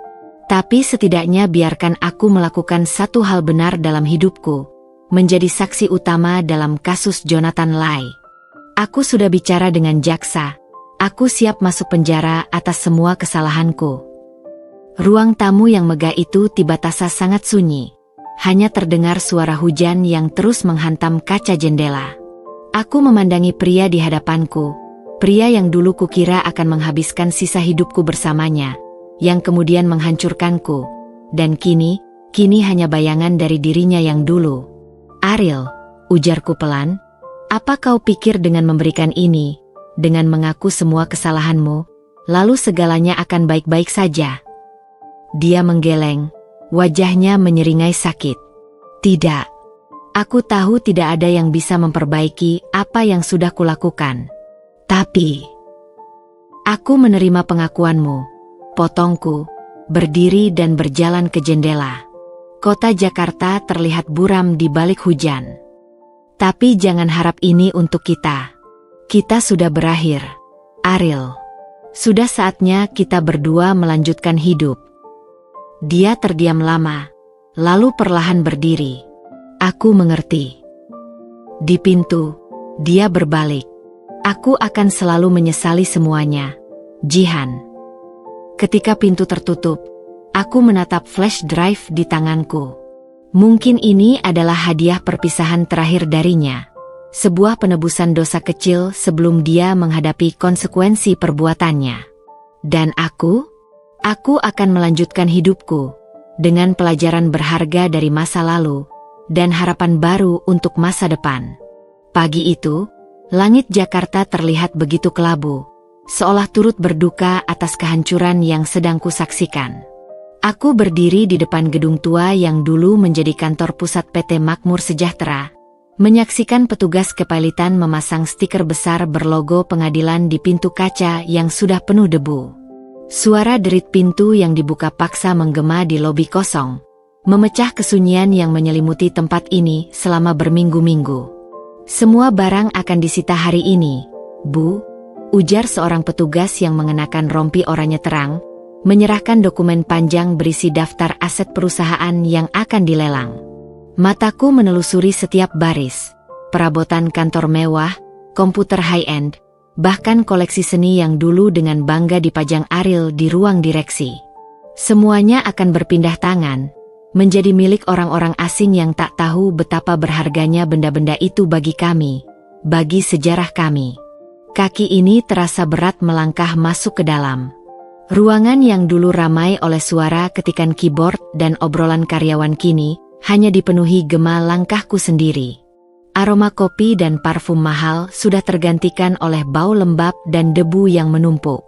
Tapi setidaknya biarkan aku melakukan satu hal benar dalam hidupku, menjadi saksi utama dalam kasus Jonathan Lai. Aku sudah bicara dengan jaksa, aku siap masuk penjara atas semua kesalahanku. Ruang tamu yang megah itu tiba-tiba sangat sunyi. Hanya terdengar suara hujan yang terus menghantam kaca jendela. Aku memandangi pria di hadapanku, pria yang dulu kukira akan menghabiskan sisa hidupku bersamanya, yang kemudian menghancurkanku, dan kini hanya bayangan dari dirinya yang dulu. Ariel, ujarku pelan, apa kau pikir dengan memberikan ini, dengan mengaku semua kesalahanmu, lalu segalanya akan baik-baik saja? Dia menggeleng, wajahnya menyeringai sakit. Tidak. Aku tahu tidak ada yang bisa memperbaiki apa yang sudah kulakukan. Tapi aku menerima pengakuanmu, potongku, berdiri dan berjalan ke jendela. Kota Jakarta terlihat buram di balik hujan. Tapi jangan harap ini untuk kita. Kita sudah berakhir, Ariel. Sudah saatnya kita berdua melanjutkan hidup. Dia terdiam lama, lalu perlahan berdiri. Aku mengerti. Di pintu, dia berbalik. Aku akan selalu menyesali semuanya, Jihan. Ketika pintu tertutup, aku menatap flash drive di tanganku. Mungkin ini adalah hadiah perpisahan terakhir darinya. Sebuah penebusan dosa kecil sebelum dia menghadapi konsekuensi perbuatannya. Dan aku akan melanjutkan hidupku, dengan pelajaran berharga dari masa lalu, dan harapan baru untuk masa depan. Pagi itu, langit Jakarta terlihat begitu kelabu, seolah turut berduka atas kehancuran yang sedang kusaksikan. Aku berdiri di depan gedung tua yang dulu menjadi kantor pusat PT Makmur Sejahtera, menyaksikan petugas kepailitan memasang stiker besar berlogo pengadilan di pintu kaca yang sudah penuh debu. Suara derit pintu yang dibuka paksa menggema di lobi kosong, memecah kesunyian yang menyelimuti tempat ini selama berminggu-minggu. Semua barang akan disita hari ini, Bu, ujar seorang petugas yang mengenakan rompi oranye terang, menyerahkan dokumen panjang berisi daftar aset perusahaan yang akan dilelang. Mataku menelusuri setiap baris, perabotan kantor mewah, komputer high-end, bahkan koleksi seni yang dulu dengan bangga dipajang Ariel di ruang direksi. Semuanya akan berpindah tangan, menjadi milik orang-orang asing yang tak tahu betapa berharganya benda-benda itu bagi kami, bagi sejarah kami. Kaki ini terasa berat melangkah masuk ke dalam. Ruangan yang dulu ramai oleh suara ketikan keyboard dan obrolan karyawan kini hanya dipenuhi gema langkahku sendiri. Aroma kopi dan parfum mahal sudah tergantikan oleh bau lembab dan debu yang menumpuk.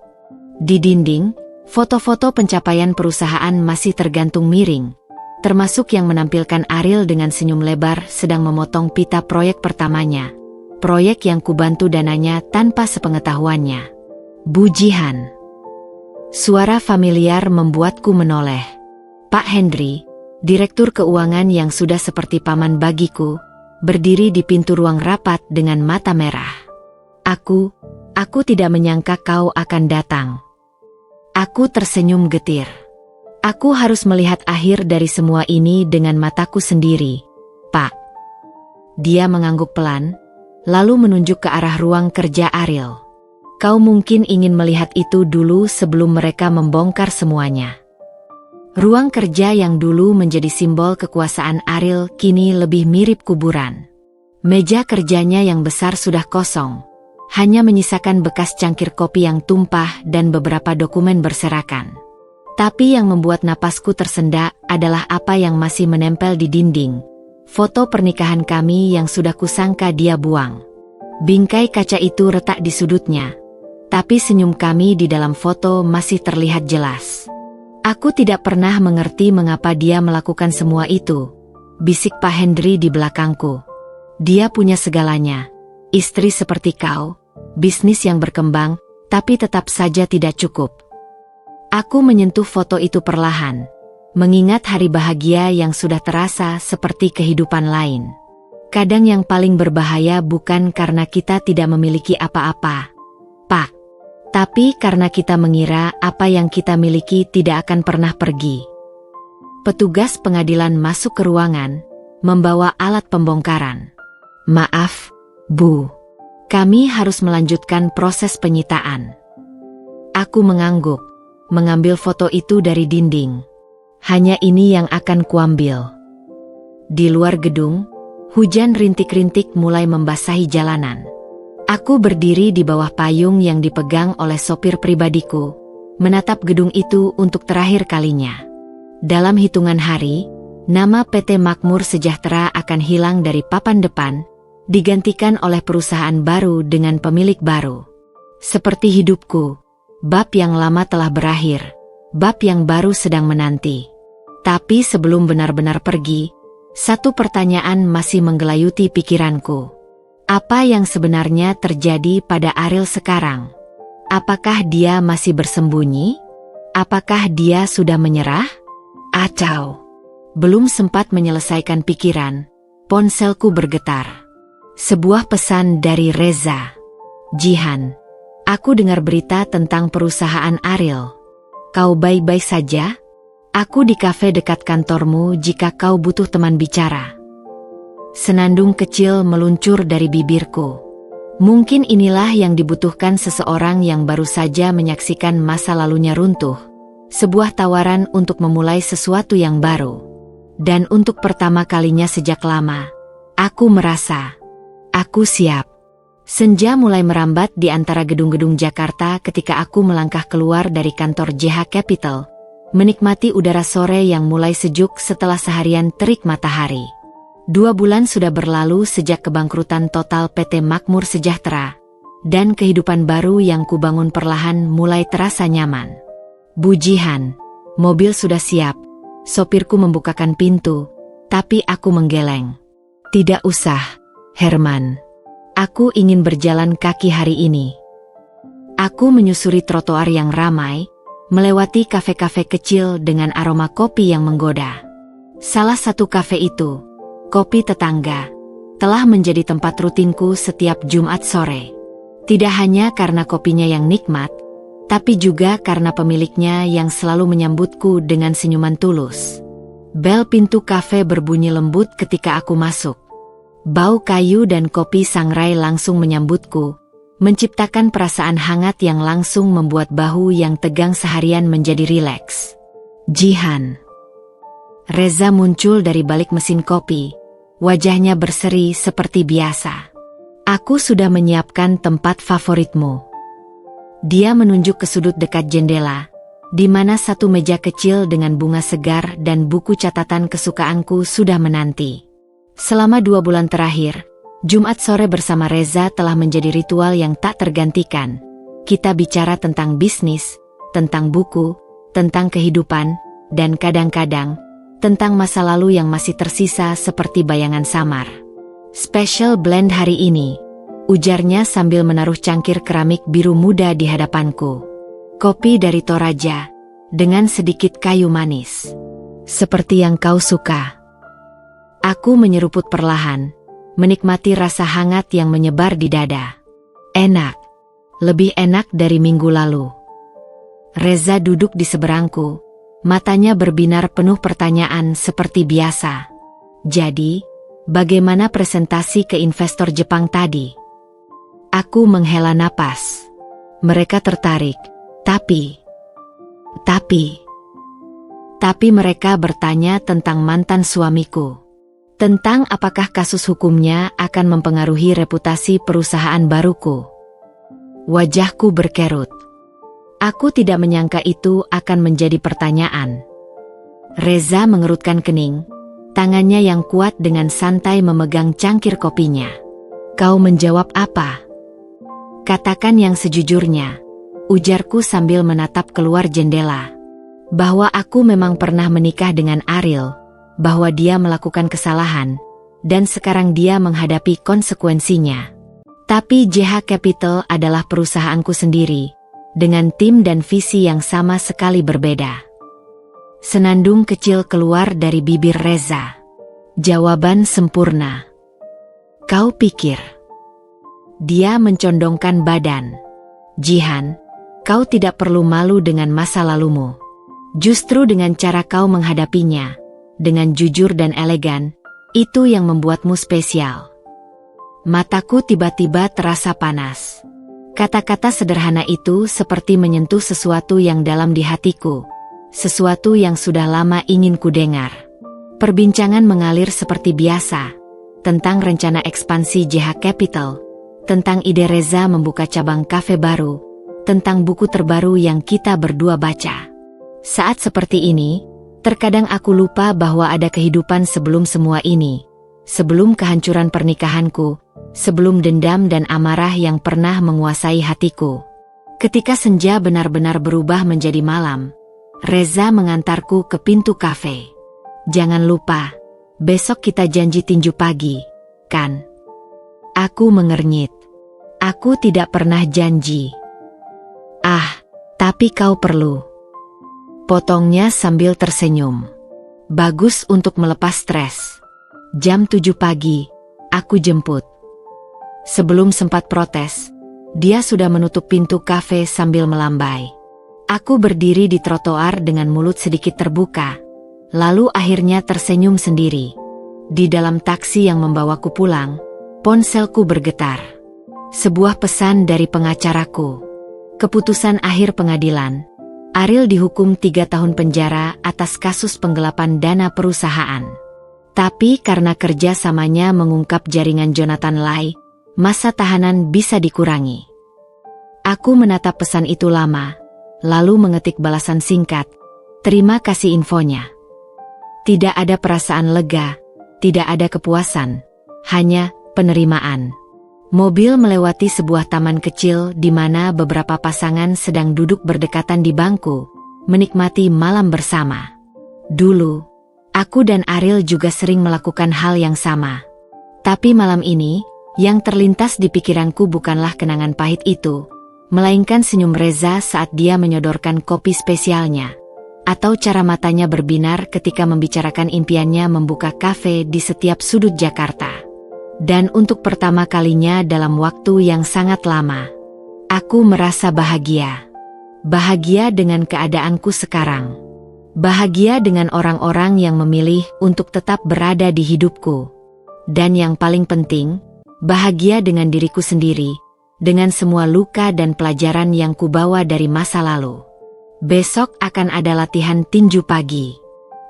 Di dinding, foto-foto pencapaian perusahaan masih tergantung miring, termasuk yang menampilkan Ariel dengan senyum lebar sedang memotong pita proyek pertamanya. Proyek yang kubantu dananya tanpa sepengetahuannya. Bu Jihan. Suara familiar membuatku menoleh. Pak Hendry, direktur keuangan yang sudah seperti paman bagiku, berdiri di pintu ruang rapat dengan mata merah. Aku tidak menyangka kau akan datang. Aku tersenyum getir. Aku harus melihat akhir dari semua ini dengan mataku sendiri, Pak. Dia mengangguk pelan, lalu menunjuk ke arah ruang kerja Ariel. Kau mungkin ingin melihat itu dulu sebelum mereka membongkar semuanya. Ruang kerja yang dulu menjadi simbol kekuasaan Ariel kini lebih mirip kuburan. Meja kerjanya yang besar sudah kosong, hanya menyisakan bekas cangkir kopi yang tumpah dan beberapa dokumen berserakan. Tapi yang membuat napasku tersendak adalah apa yang masih menempel di dinding. Foto pernikahan kami yang sudah kusangka dia buang. Bingkai kaca itu retak di sudutnya, tapi senyum kami di dalam foto masih terlihat jelas. Aku tidak pernah mengerti mengapa dia melakukan semua itu, bisik Pak Hendry di belakangku. Dia punya segalanya, istri seperti kau, bisnis yang berkembang, tapi tetap saja tidak cukup. Aku menyentuh foto itu perlahan, mengingat hari bahagia yang sudah terasa seperti kehidupan lain. Kadang yang paling berbahaya bukan karena kita tidak memiliki apa-apa, Pak, tapi karena kita mengira apa yang kita miliki tidak akan pernah pergi. Petugas pengadilan masuk ke ruangan, membawa alat pembongkaran. Maaf, Bu. Kami harus melanjutkan proses penyitaan. Aku mengangguk, mengambil foto itu dari dinding. Hanya ini yang akan kuambil. Di luar gedung, hujan rintik-rintik mulai membasahi jalanan. Aku berdiri di bawah payung yang dipegang oleh sopir pribadiku, menatap gedung itu untuk terakhir kalinya. Dalam hitungan hari, nama PT Makmur Sejahtera akan hilang dari papan depan, digantikan oleh perusahaan baru dengan pemilik baru. Seperti hidupku, bab yang lama telah berakhir, bab yang baru sedang menanti. Tapi sebelum benar-benar pergi, satu pertanyaan masih menggelayuti pikiranku. Apa yang sebenarnya terjadi pada Ariel sekarang? Apakah dia masih bersembunyi? Apakah dia sudah menyerah? Acau. Belum sempat menyelesaikan pikiran, ponselku bergetar. Sebuah pesan dari Reza. Jihan, aku dengar berita tentang perusahaan Ariel. Kau baik-baik saja? Aku di kafe dekat kantormu jika kau butuh teman bicara. Senandung kecil meluncur dari bibirku. Mungkin inilah yang dibutuhkan seseorang yang baru saja menyaksikan masa lalunya runtuh. Sebuah tawaran untuk memulai sesuatu yang baru. Dan untuk pertama kalinya sejak lama, aku merasa aku siap. Senja mulai merambat di antara gedung-gedung Jakarta ketika aku melangkah keluar dari kantor JH Capital, menikmati udara sore yang mulai sejuk setelah seharian terik matahari. 2 bulan sudah berlalu sejak kebangkrutan total PT Makmur Sejahtera, dan kehidupan baru yang kubangun perlahan mulai terasa nyaman. Bu Jihan, mobil sudah siap. Sopirku membukakan pintu, tapi aku menggeleng. Tidak usah, Herman. Aku ingin berjalan kaki hari ini. Aku menyusuri trotoar yang ramai, melewati kafe-kafe kecil dengan aroma kopi yang menggoda. Salah satu kafe itu, Kopi Tetangga, telah menjadi tempat rutinku setiap Jumat sore. Tidak hanya karena kopinya yang nikmat, tapi juga karena pemiliknya yang selalu menyambutku dengan senyuman tulus. Bel pintu kafe berbunyi lembut ketika aku masuk. Bau kayu dan kopi sangrai langsung menyambutku, menciptakan perasaan hangat yang langsung membuat bahu yang tegang seharian menjadi rileks. Jihan. Reza muncul dari balik mesin kopi, wajahnya berseri seperti biasa. Aku sudah menyiapkan tempat favoritmu. Dia menunjuk ke sudut dekat jendela, di mana satu meja kecil dengan bunga segar dan buku catatan kesukaanku sudah menanti. Selama 2 bulan terakhir, Jumat sore bersama Reza telah menjadi ritual yang tak tergantikan. Kita bicara tentang bisnis, tentang buku, tentang kehidupan, dan kadang-kadang, tentang masa lalu yang masih tersisa seperti bayangan samar. Special blend hari ini, ujarnya sambil menaruh cangkir keramik biru muda di hadapanku. Kopi dari Toraja, dengan sedikit kayu manis. Seperti yang kau suka. Aku menyeruput perlahan, menikmati rasa hangat yang menyebar di dada. Enak. Lebih enak dari minggu lalu. Reza duduk di seberangku, matanya berbinar penuh pertanyaan seperti biasa. Jadi, bagaimana presentasi ke investor Jepang tadi? Aku menghela napas. Mereka tertarik, tapi mereka bertanya tentang mantan suamiku. Tentang apakah kasus hukumnya akan mempengaruhi reputasi perusahaan baruku. Wajahku berkerut. Aku tidak menyangka itu akan menjadi pertanyaan. Reza mengerutkan kening, tangannya yang kuat dengan santai memegang cangkir kopinya. Kau menjawab apa? Katakan yang sejujurnya, ujarku sambil menatap keluar jendela. Bahwa aku memang pernah menikah dengan Ariel, bahwa dia melakukan kesalahan, dan sekarang dia menghadapi konsekuensinya. Tapi JH Capital adalah perusahaanku sendiri, dengan tim dan visi yang sama sekali berbeda. Senandung kecil keluar dari bibir Reza. Jawaban sempurna. Kau pikir? Dia mencondongkan badan. Jihan, kau tidak perlu malu dengan masa lalumu. Justru dengan cara kau menghadapinya, dengan jujur dan elegan, itu yang membuatmu spesial. Mataku tiba-tiba terasa panas. Kata-kata sederhana itu seperti menyentuh sesuatu yang dalam di hatiku, sesuatu yang sudah lama ingin ku dengar. Perbincangan mengalir seperti biasa, tentang rencana ekspansi JH Capital, tentang ide Reza membuka cabang kafe baru, tentang buku terbaru yang kita berdua baca. Saat seperti ini, terkadang aku lupa bahwa ada kehidupan sebelum semua ini, sebelum kehancuran pernikahanku, sebelum dendam dan amarah yang pernah menguasai hatiku. Ketika senja benar-benar berubah menjadi malam, Reza mengantarku ke pintu kafe. Jangan lupa, besok kita janji tinju pagi, kan? Aku mengernyit. Aku tidak pernah janji. Ah, tapi kau perlu. Potongnya sambil tersenyum. Bagus untuk melepas stres. Jam 7 pagi, aku jemput. Sebelum sempat protes, dia sudah menutup pintu kafe sambil melambai. Aku berdiri di trotoar dengan mulut sedikit terbuka, lalu akhirnya tersenyum sendiri. Di dalam taksi yang membawaku pulang, ponselku bergetar. Sebuah pesan dari pengacaraku. Keputusan akhir pengadilan. Ariel dihukum 3 tahun penjara atas kasus penggelapan dana perusahaan. Tapi karena kerjasamanya mengungkap jaringan Jonathan Lai, masa tahanan bisa dikurangi. Aku menatap pesan itu lama, lalu mengetik balasan singkat, terima kasih infonya. Tidak ada perasaan lega, tidak ada kepuasan, hanya penerimaan. Mobil melewati sebuah taman kecil di mana beberapa pasangan sedang duduk berdekatan di bangku, menikmati malam bersama. Dulu, aku dan Ariel juga sering melakukan hal yang sama. Tapi malam ini, yang terlintas di pikiranku bukanlah kenangan pahit itu, melainkan senyum Reza saat dia menyodorkan kopi spesialnya, atau cara matanya berbinar ketika membicarakan impiannya membuka kafe di setiap sudut Jakarta. Dan untuk pertama kalinya dalam waktu yang sangat lama, aku merasa bahagia. Bahagia dengan keadaanku sekarang. Bahagia dengan orang-orang yang memilih untuk tetap berada di hidupku. Dan yang paling penting, bahagia dengan diriku sendiri, dengan semua luka dan pelajaran yang kubawa dari masa lalu. Besok akan ada latihan tinju pagi.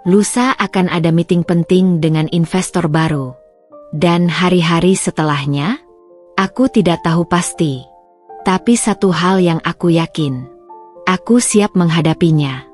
Lusa akan ada meeting penting dengan investor baru. Dan hari-hari setelahnya, aku tidak tahu pasti. Tapi satu hal yang aku yakin, aku siap menghadapinya.